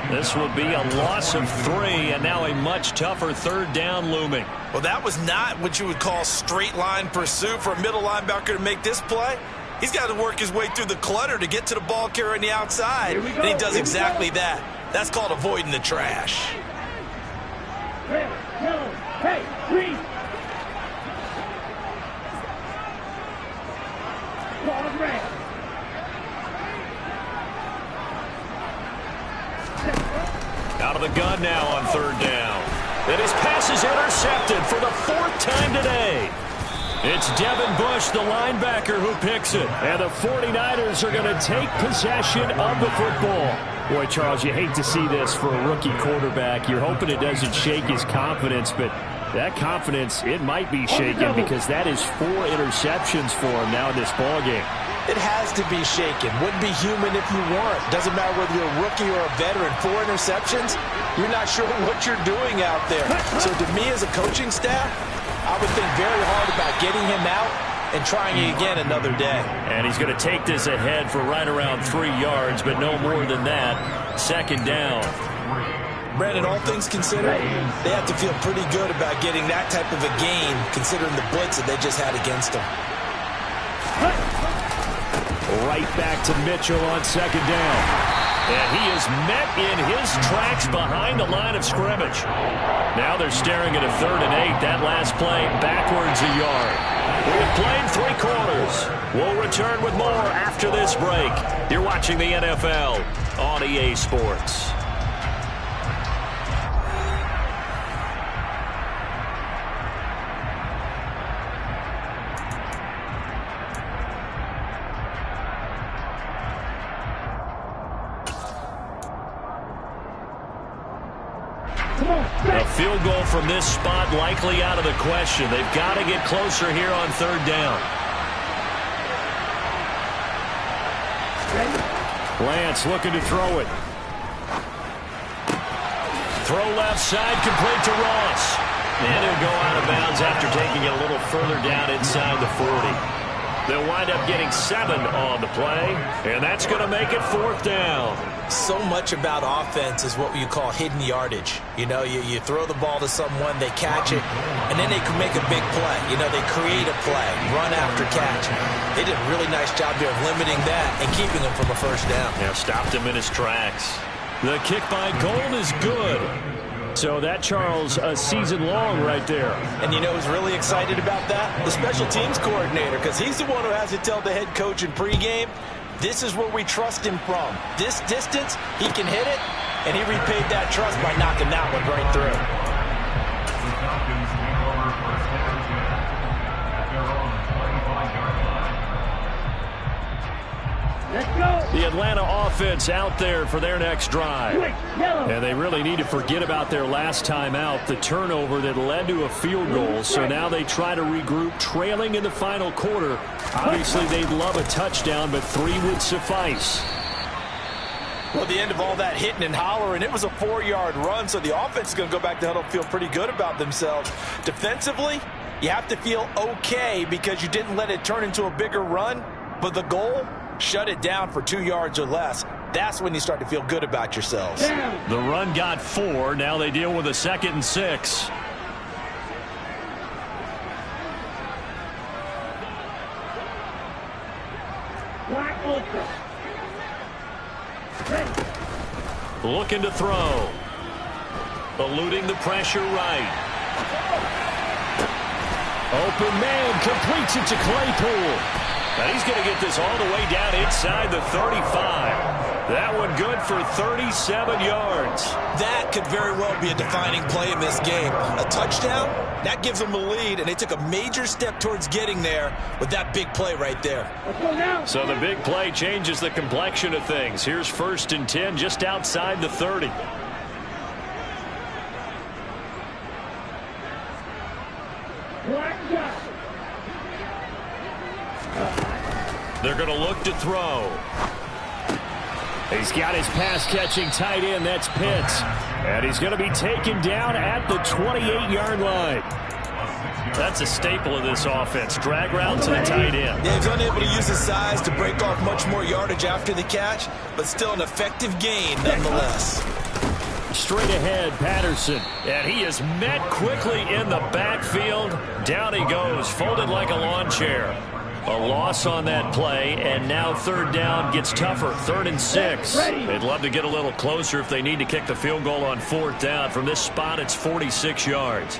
This will be a loss of 3, and now a much tougher 3rd down looming. Well, that was not what you would call straight line pursuit for a middle linebacker to make this play. He's got to work his way through the clutter to get to the ball carrier on the outside, and he does exactly that. That's called avoiding the trash. Red, yellow, hey, green. Ball is red. Out of the gun now on 3rd down. And his pass is intercepted for the 4th time today. It's Devin Bush, the linebacker, who picks it. And the 49ers are going to take possession of the football. Boy, Charles, you hate to see this for a rookie quarterback. You're hoping it doesn't shake his confidence, but that confidence, it might be shaken because that is 4 interceptions for him now in this ballgame. It has to be shaken. Wouldn't be human if you weren't. Doesn't matter whether you're a rookie or a veteran. 4 interceptions, you're not sure what you're doing out there. So to me as a coaching staff, I would think very hard about getting him out and trying it again another day. And he's going to take this ahead for right around 3 yards, but no more than that. 2nd down. Brandon, all things considered, they have to feel pretty good about getting that type of a gain considering the blitz that they just had against them. Right back to Mitchell on 2nd down. And he is met in his tracks behind the line of scrimmage. Now they're staring at a 3rd and 8. That last play backwards a yard. We've played 3 quarters. We'll return with more after this break. You're watching the NFL on EA Sports. A field goal from this spot likely out of the question. They've got to get closer here on 3rd down. Lance looking to throw it. Throw left side, complete to Ross. And he'll go out of bounds after taking it a little further down inside the 40. They'll wind up getting 7 on the play, and that's going to make it 4th down. So much about offense is what you call hidden yardage. You know, you throw the ball to someone, they catch it, and then they can make a big play. You know, they create a play, run after catch. They did a really nice job here of limiting that and keeping him from a 1st down. Yeah, stopped him in his tracks. The kick by Gold is good. So that, Charles, a season long right there. And you know who's really excited about that? The special teams coordinator, because he's the one who has to tell the head coach in pregame, this is where we trust him from. This distance, he can hit it, and he repaid that trust by knocking that one right through. The Atlanta offense out there for their next drive. And they really need to forget about their last time out, the turnover that led to a field goal. So now they try to regroup, trailing in the final quarter. Obviously, they'd love a touchdown, but 3 would suffice. Well, the end of all that hitting and hollering, it was a 4-yard run, so the offense is going to go back to huddle and feel pretty good about themselves. Defensively, you have to feel okay because you didn't let it turn into a bigger run, but the goal, shut it down for 2 yards or less. That's when you start to feel good about yourselves. The run got 4. Now they deal with a 2nd and 6. Wide open. Looking to throw. Eluding the pressure right. Open man completes it to Claypool. And he's going to get this all the way down inside the 35. That one good for 37 yards. That could very well be a defining play in this game. A touchdown, that gives them a lead, and they took a major step towards getting there with that big play right there. So the big play changes the complexion of things. Here's 1st and 10 just outside the 30. They're going to look to throw. He's got his pass-catching tight end. That's Pitts. And he's going to be taken down at the 28-yard line. That's a staple of this offense. Drag route to the tight end. Yeah, he's unable to use his size to break off much more yardage after the catch, but still an effective gain nonetheless. Straight ahead, Patterson. And he is met quickly in the backfield. Down he goes, folded like a lawn chair. A loss on that play, and now third down gets tougher. 3rd and 6. They'd love to get a little closer if they need to kick the field goal on 4th down. From this spot, it's 46 yards.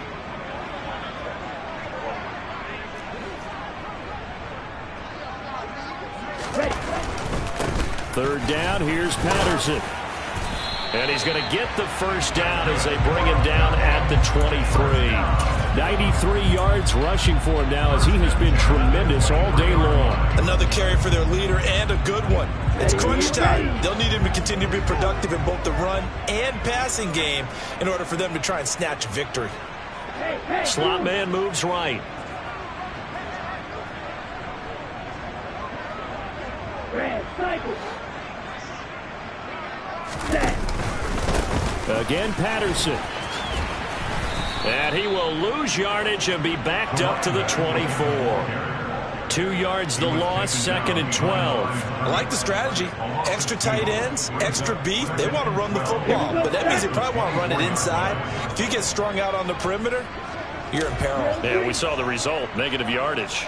Third down, here's Patterson. And he's going to get the first down as they bring him down at the 23. 93 yards rushing for him now as he has been tremendous all day long. Another carry for their leader and a good one. It's crunch time. They'll need him to continue to be productive in both the run and passing game in order for them to try and snatch victory. Slot man moves right. Again, Patterson. And he will lose yardage and be backed up to the 24. 2 yards the loss, 2nd and 12. I like the strategy. Extra tight ends, extra beef. They want to run the football, but that means they probably want to run it inside. If you get strung out on the perimeter, you're in peril. Yeah, we saw the result, negative yardage.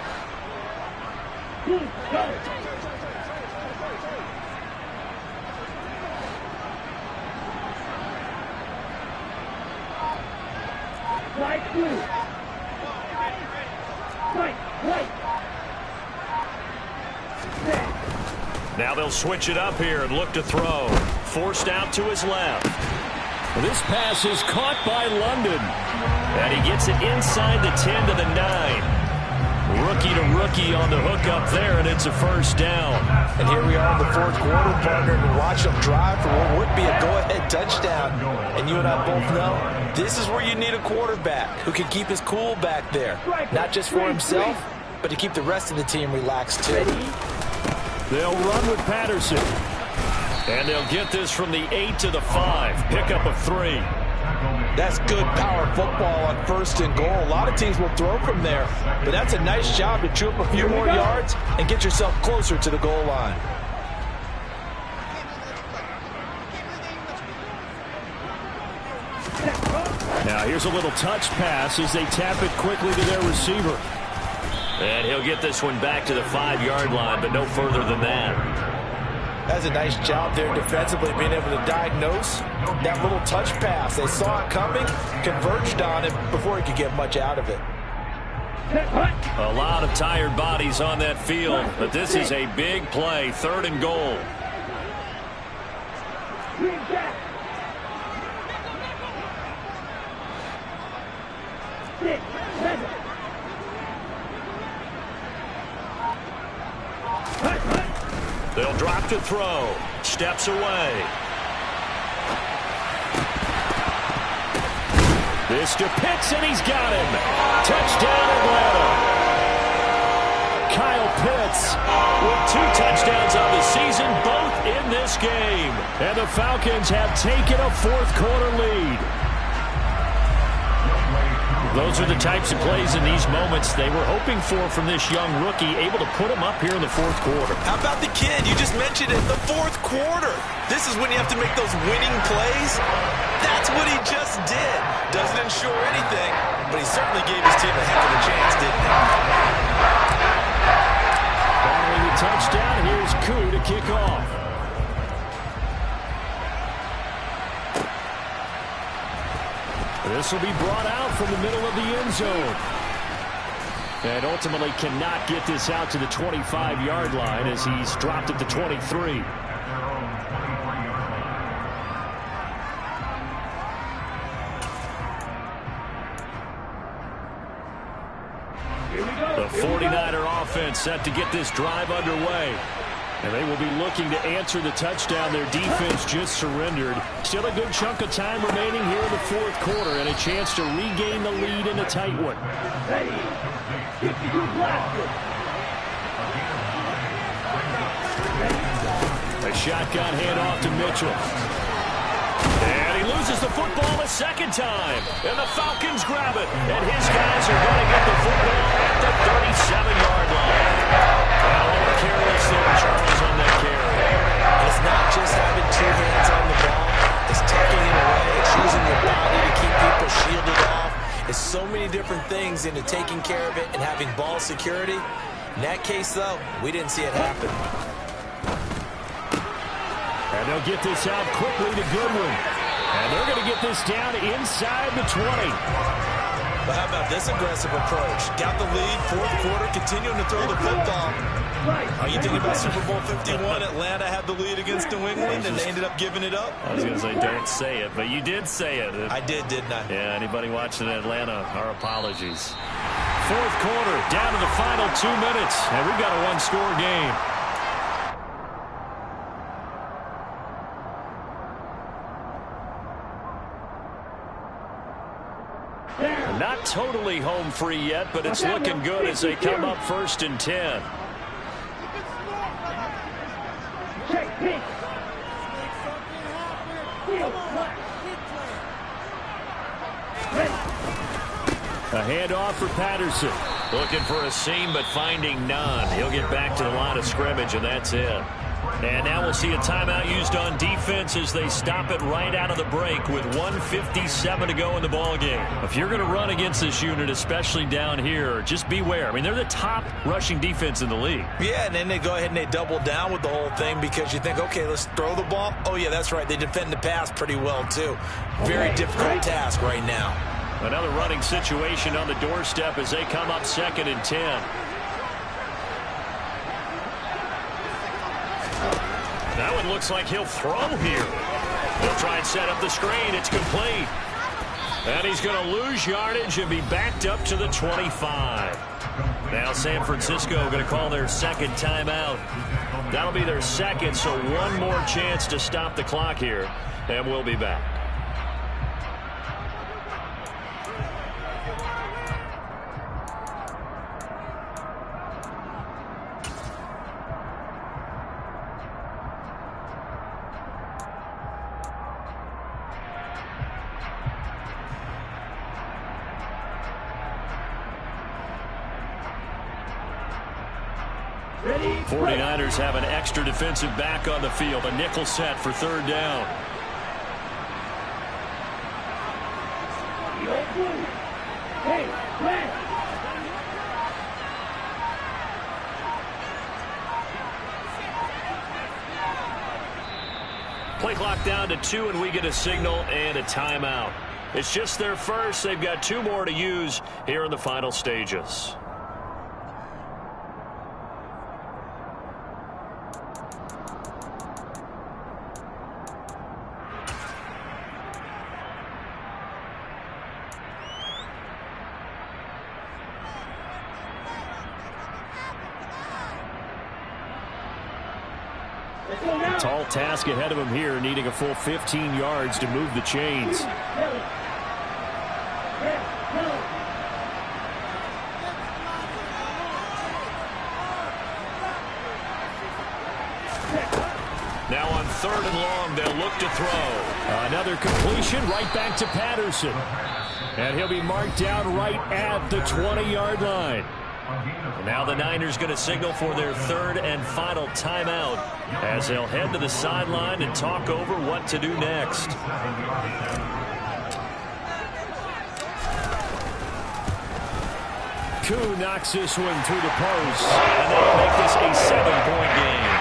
Now they'll switch it up here and look to throw. Forced out to his left. This pass is caught by London. And he gets it inside the 10 to the 9. Rookie to rookie on the hook up there, and it's a first down. And here we are in the 4th quarter, partner, and watch them drive for what would be a go-ahead touchdown. And you and I both know this is where you need a quarterback who can keep his cool back there. Not just for himself, but to keep the rest of the team relaxed too. They'll run with Patterson. And they'll get this from the 8 to the 5. Pickup of 3. That's good power football on 1st and goal. A lot of teams will throw from there, but that's a nice job to chew up a few more yards and get yourself closer to the goal line. Now here's a little touch pass as they tap it quickly to their receiver. And he'll get this one back to the 5-yard line, but no further than that. That's a nice job there defensively, being able to diagnose that little touch pass. They saw it coming, converged on it before he could get much out of it. A lot of tired bodies on that field, but this is a big play, 3rd and goal. They'll drop to throw. Steps away. This to Pitts, and he's got him. Touchdown, Atlanta. Kyle Pitts with 2 touchdowns on the season, both in this game. And the Falcons have taken a 4th quarter lead. Those are the types of plays in these moments they were hoping for from this young rookie, able to put him up here in the 4th quarter. How about the kid? You just mentioned it, the 4th quarter. This is when you have to make those winning plays. That's what he just did. Doesn't ensure anything, but he certainly gave his team a heck of a chance, didn't he? Following the touchdown, here's Koo to kick off. This will be brought out from the middle of the end zone. And ultimately cannot get this out to the 25-yard line as he's dropped at the 23. The 49er offense set to get this drive underway. And they will be looking to answer the touchdown their defense just surrendered. Still a good chunk of time remaining here in the 4th quarter and a chance to regain the lead in a tight one. A shotgun handoff to Mitchell. And he loses the football a second time. And the Falcons grab it. And his guys are going to get the football at the 37-yard line. And a little careless there, Charles, on that carry. It's not just having two hands on the ball. It's tucking it away. It's using your body to keep people shielded off. It's so many different things into taking care of it and having ball security. In that case, though, we didn't see it happen. And they'll get this out quickly to Goodwin. And they're going to get this down inside the 20. But how about this aggressive approach? Got the lead, fourth quarter, continuing to throw the football. Are you thinking about Super Bowl 51? Atlanta had the lead against New England, and they ended up giving it up? I was going to say, don't say it, but you did say it. I did, didn't I? Yeah, anybody watching Atlanta, our apologies. Fourth quarter, down to the final 2 minutes, and we've got a one-score game. Not totally home free yet, but it's looking good as they come up 1st and 10. A handoff for Patterson. Looking for a seam, but finding none. He'll get back to the line of scrimmage, and that's it. And now we'll see a timeout used on defense as they stop it right out of the break with 1:57 to go in the ballgame. If you're going to run against this unit, especially down here, just beware. I mean, they're the top rushing defense in the league. Yeah, and then they go ahead and they double down with the whole thing because you think, okay, let's throw the ball. Oh, yeah, that's right. They defend the pass pretty well, too. Very difficult task right now. Another running situation on the doorstep as they come up 2nd and 10. That one looks like he'll throw here. He'll try and set up the screen. It's complete. And he's going to lose yardage and be backed up to the 25. Now San Francisco going to call their second timeout. That'll be their second, so one more chance to stop the clock here. And we'll be back. Ready? 49ers have an extra defensive back on the field. A nickel set for 3rd down. Hey, red. Play clock down to 2, and we get a signal and a timeout. It's just their first. They've got 2 more to use here in the final stages. Tall task ahead of him here, needing a full 15 yards to move the chains. Now on 3rd and long, they'll look to throw. Another completion right back to Patterson. And he'll be marked down right at the 20-yard line. Now the Niners going to signal for their 3rd and final timeout as they'll head to the sideline and talk over what to do next. Koo knocks this one through the post, and that'll make this a 7-point game.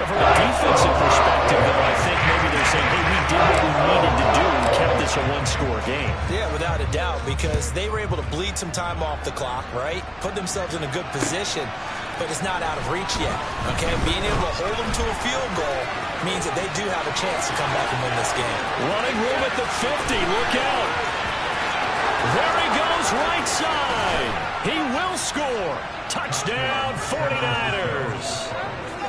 But from a defensive perspective, though, I think maybe they're saying, hey, we did what we needed to do and kept this a one-score game. Yeah, without a doubt, because they were able to bleed some time off the clock, right? Put themselves in a good position, but it's not out of reach yet, okay? Being able to hold them to a field goal means that they do have a chance to come back and win this game. Running room at the 50. Look out. There he goes, right side. He will score. Touchdown, 49ers.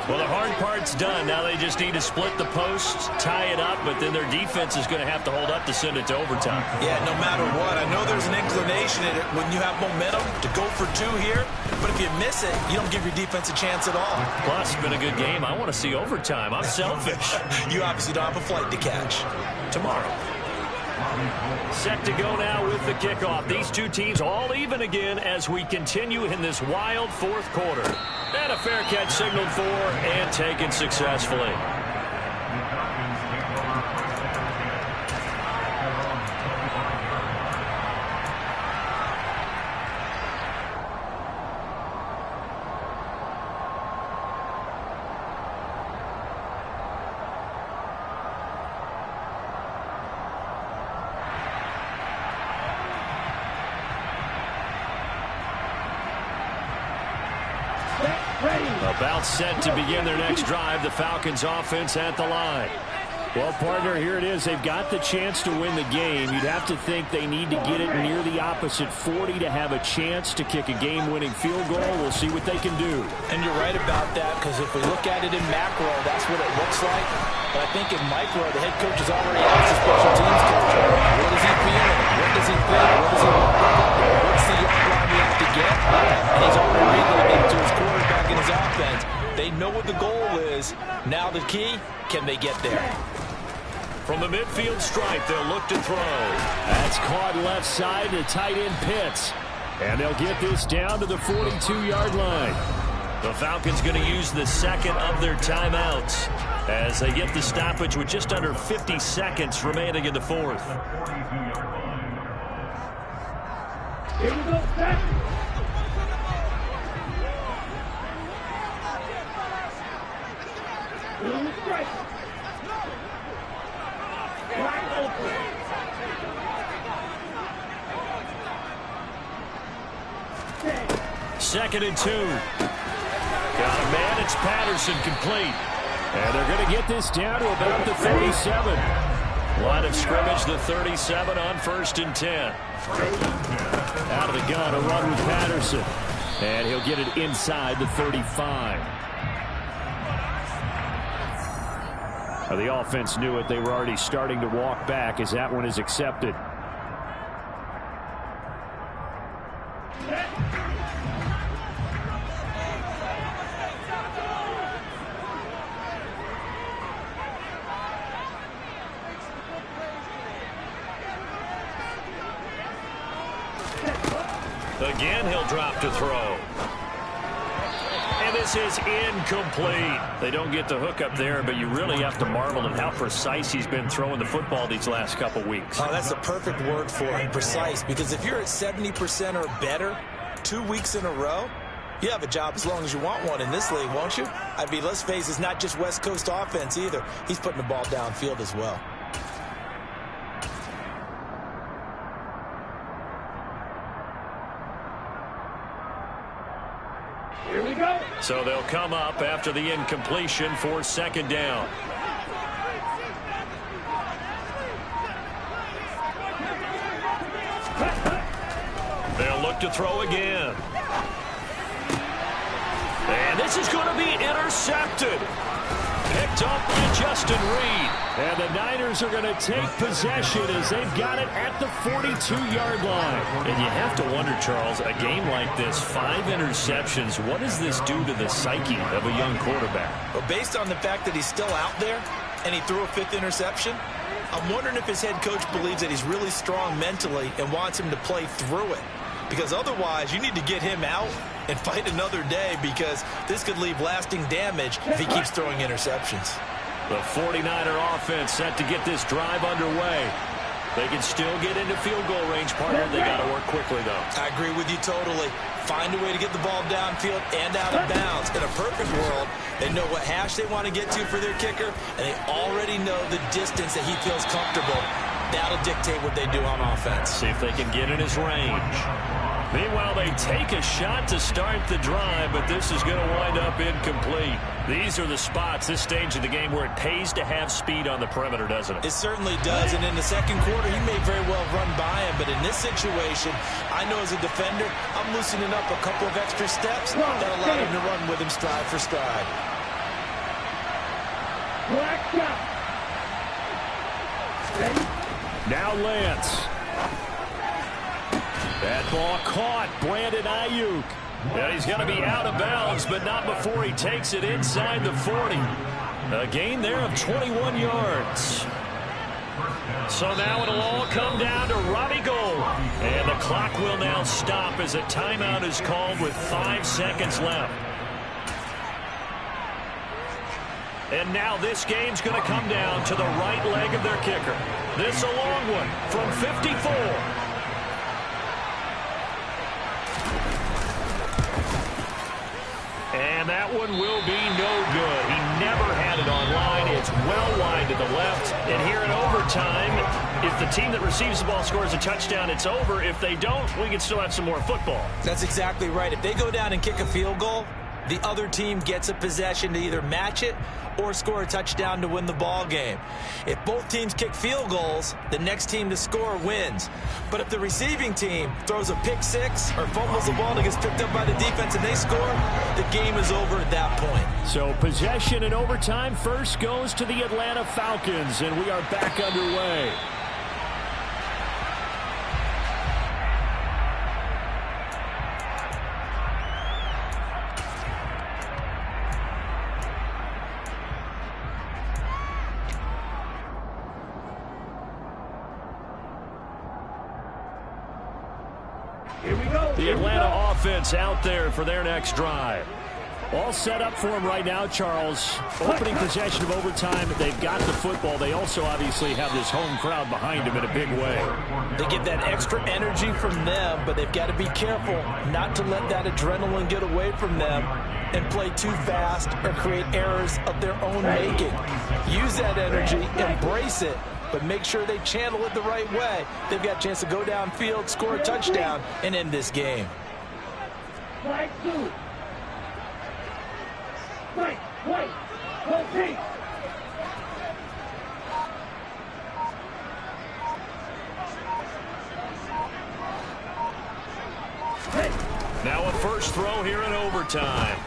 Well, the hard part's done. Now they just need to split the posts, tie it up, but then their defense is going to have to hold up to send it to overtime. Yeah, no matter what. I know there's an inclination in it when you have momentum to go for 2 here, but if you miss it, you don't give your defense a chance at all. Plus, it's been a good game. I want to see overtime. I'm selfish. You obviously don't have a flight to catch. Tomorrow. Set to go now with the kickoff. These two teams all even again as we continue in this wild fourth quarter. And a fair catch signaled for and taken successfully. About set to begin their next drive. The Falcons offense at the line. Well, partner, here it is. They've got the chance to win the game. You'd have to think they need to get it near the opposite 40 to have a chance to kick a game-winning field goal. We'll see what they can do. And you're right about that, because if we look at it in macro, that's what it looks like. But I think in micro, the head coach has already asked the special teams coach, what is he feeling? What does he think? What does he want to do? What's the yard line we have to get? And he's already related to his quarterback and his offense. They know what the goal is. Now the key, can they get there? From the midfield stripe, they'll look to throw. That's caught left side to tight end Pitts. And they'll get this down to the 42-yard line. The Falcons going to use the second of their timeouts as they get the stoppage with just under 50 seconds remaining in the fourth. Here we go, set. Second and 2. Got a man. It's Patterson complete. And they're going to get this down to about the 37. Line of scrimmage, the 37 on 1st and 10. Out of the gun, a run with Patterson. And he'll get it inside the 35. Now, the offense knew it. They were already starting to walk back as that one is accepted. Again, he'll drop to throw. And this is incomplete. They don't get the hook up there, but you really have to marvel at how precise he's been throwing the football these last couple weeks. Oh, that's the perfect word for it, precise. Because if you're at 70% or better 2 weeks in a row, you have a job as long as you want one in this league, won't you? I mean, let's face it, it's not just West Coast offense either. He's putting the ball downfield as well. Here we go. So they'll come up after the incompletion for second down. They'll look to throw again. And this is going to be intercepted. Picked up by Justin Reed. And the Niners are going to take possession as they've got it at the 42-yard line. And you have to wonder, Charles, a game like this, 5 interceptions, what does this do to the psyche of a young quarterback? Well, based on the fact that he's still out there and he threw a 5th interception, I'm wondering if his head coach believes that he's really strong mentally and wants him to play through it. Because otherwise, you need to get him out and fight another day, because this could leave lasting damage if he keeps throwing interceptions. The 49er offense set to get this drive underway. They can still get into field goal range, partner. They got to work quickly, though. I agree with you totally. Find a way to get the ball downfield and out of bounds. In a perfect world, they know what hash they want to get to for their kicker, and they already know the distance that he feels comfortable. That'll dictate what they do on offense. See if they can get in his range. Meanwhile, they take a shot to start the drive, but this is going to wind up incomplete. These are the spots, this stage of the game, where it pays to have speed on the perimeter, doesn't it? It certainly does, and in the second quarter, he may very well run by him, but in this situation, I know as a defender, I'm loosening up a couple of extra steps that allow him to run with him stride for stride. Now Lance. That ball caught. Brandon Ayuk. And he's going to be out of bounds, but not before he takes it inside the 40. A gain there of 21 yards. So now it'll all come down to Robbie Gould. And the clock will now stop as a timeout is called with 5 seconds left. And now this game's going to come down to the right leg of their kicker. This a long one from 54. And that one will be no good. He never had it on line. It's well wide to the left. And here in overtime, if the team that receives the ball scores a touchdown, it's over. If they don't, we can still have some more football. That's exactly right. If they go down and kick a field goal, the other team gets a possession to either match it or score a touchdown to win the ball game. If both teams kick field goals, the next team to score wins. But if the receiving team throws a pick six or fumbles the ball and it gets picked up by the defense and they score, the game is over at that point. So possession in overtime first goes to the Atlanta Falcons, and we are back underway. The Atlanta offense out there for their next drive. All set up for them right now, Charles. Opening possession of overtime. They've got the football. They also obviously have this home crowd behind them in a big way. They get that extra energy from them, but they've got to be careful not to let that adrenaline get away from them and play too fast or create errors of their own making. Use that energy, embrace it, but make sure they channel it the right way. They've got a chance to go downfield, score a touchdown, and end this game. Flag 2. Right, right, rotate. Now a first throw here in overtime.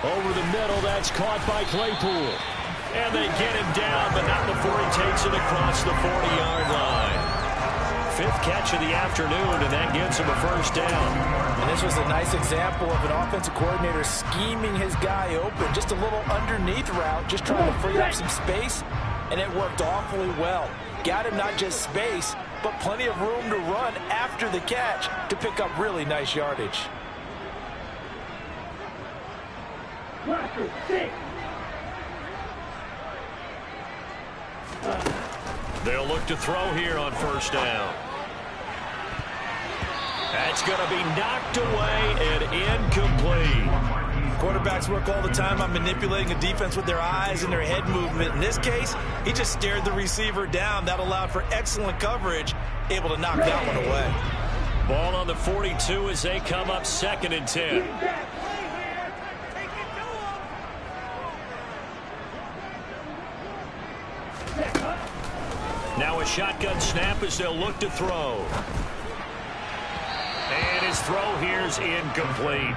Over the middle, that's caught by Claypool. And they get him down, but not before he takes it across the 40-yard line. Fifth catch of the afternoon, and that gives him a first down. And this was a nice example of an offensive coordinator scheming his guy open. Just a little underneath route, just trying to free up some space, and it worked awfully well. Got him not just space, but plenty of room to run after the catch to pick up really nice yardage. Rocker 6. They'll look to throw here on first down. That's going to be knocked away and incomplete. Quarterbacks work all the time on manipulating a defense with their eyes and their head movement. In this case, he just stared the receiver down. That allowed for excellent coverage, able to knock that one away. Ball on the 42 as they come up 2nd and 10. Now a shotgun snap as they'll look to throw. And his throw here is incomplete.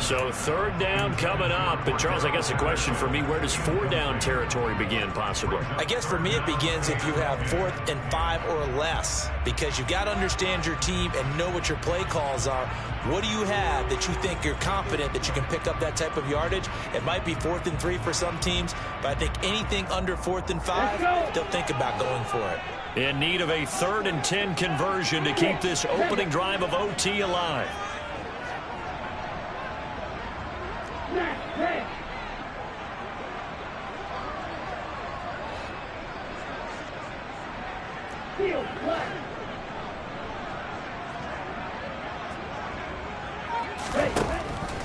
So 3rd down coming up. And Charles, I guess a question for me, where does 4 down territory begin possibly? I guess for me it begins if you have 4th and 5 or less, because you got to understand your team and know what your play calls are. What do you have that you think you're confident that you can pick up that type of yardage? It might be 4th and 3 for some teams, but I think anything under 4th and 5, they'll think about going for it. In need of a 3rd and 10 conversion to keep this opening drive of OT alive.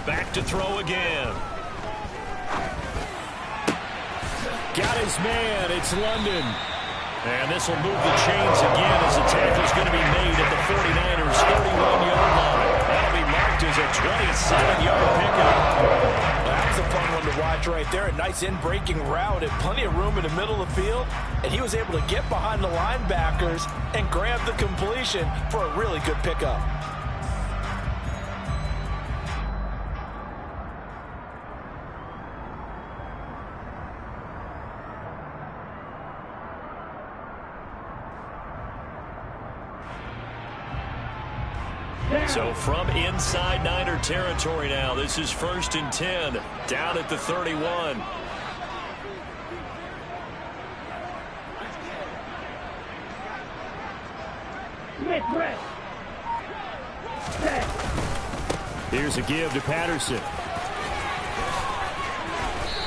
Back to throw again. Got his man. It's London. And this will move the chains again as the tackle's going to be made at the 49ers' 31-yard line. That'll be marked as a 27-yard pickup. That was a fun one to watch right there. A nice in-breaking route and plenty of room in the middle of the field. And he was able to get behind the linebackers and grab the completion for a really good pickup. So from inside Niner territory now, this is 1st and 10, down at the 31. Smith red. Set. Here's a give to Patterson.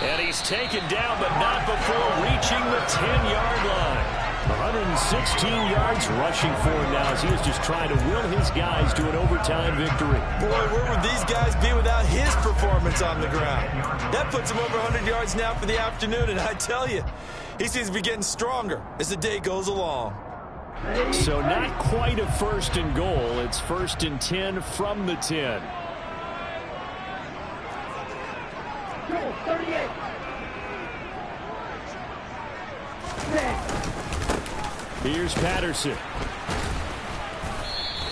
And he's taken down, but not before reaching the 10-yard line. 116 yards rushing for him now as he is just trying to will his guys to an overtime victory. Boy, where would these guys be without his performance on the ground? That puts him over 100 yards now for the afternoon, and I tell you, he seems to be getting stronger as the day goes along. So not quite a 1st and goal. It's 1st and 10 from the 10. Goal 38. Set. Here's Patterson.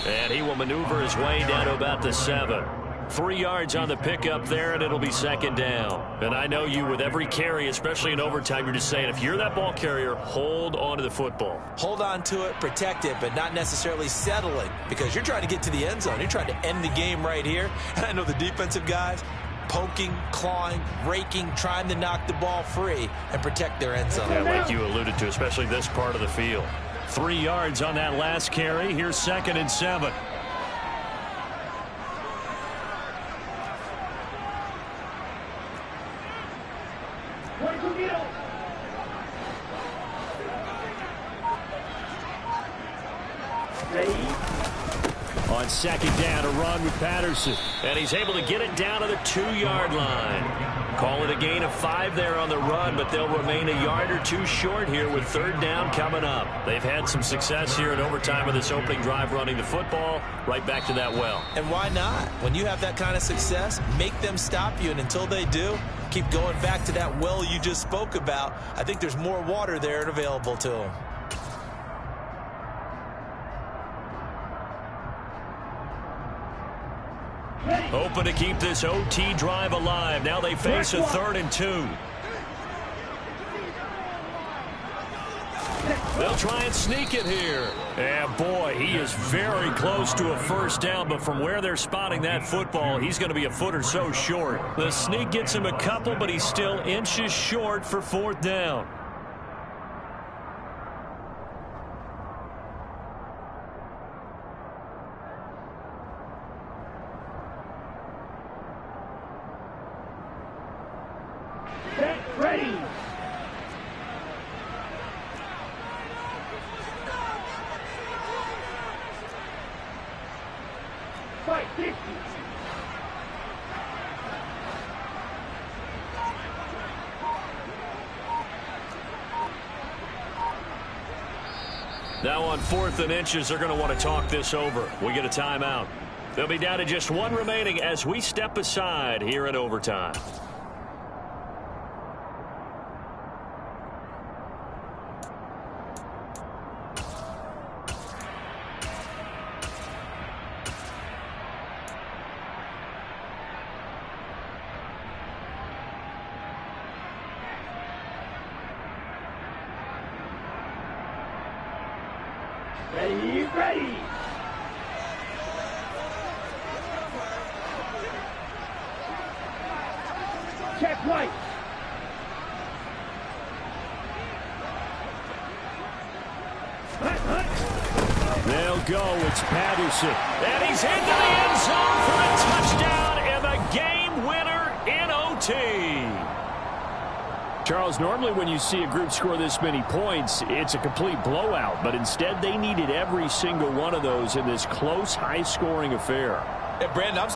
And he will maneuver his way down to about the 7. 3 yards on the pickup there, and it'll be 2nd down. And I know you, with every carry, especially in overtime, you're just saying, if you're that ball carrier, hold on to the football. Hold on to it, protect it, but not necessarily settle it, because you're trying to get to the end zone. You're trying to end the game right here. And I know the defensive guys poking, clawing, raking, trying to knock the ball free and protect their end zone. Yeah, like you alluded to, especially this part of the field. 3 yards on that last carry. Here's 2nd and 7. On 2nd down, a run with Patterson. And he's able to get it down to the 2-yard line. Call it a gain of 5 there on the run, but they'll remain a yard or 2 short here with 3rd down coming up. They've had some success here in overtime with this opening drive running the football right back to that well. And why not? When you have that kind of success, make them stop you, and until they do, keep going back to that well you just spoke about. I think there's more water there and available to them. Hoping to keep this OT drive alive. Now they face a 3rd and 2. They'll try and sneak it here. And boy, he is very close to a 1st down, but from where they're spotting that football, he's going to be a foot or so short. The sneak gets him a couple, but he's still inches short for 4th down. Ready. Fight 50. Now on 4th and inches, they're going to want to talk this over. We get a timeout. They'll be down to just 1 remaining as we step aside here in overtime. Ready, ready. Check right. They'll go. It's Patterson. And he's into the end zone for a touchdown and the game winner in OT. Charles, normally when you see a group score this many points, it's a complete blowout. But instead, they needed every single one of those in this close, high-scoring affair. Brandon, I'm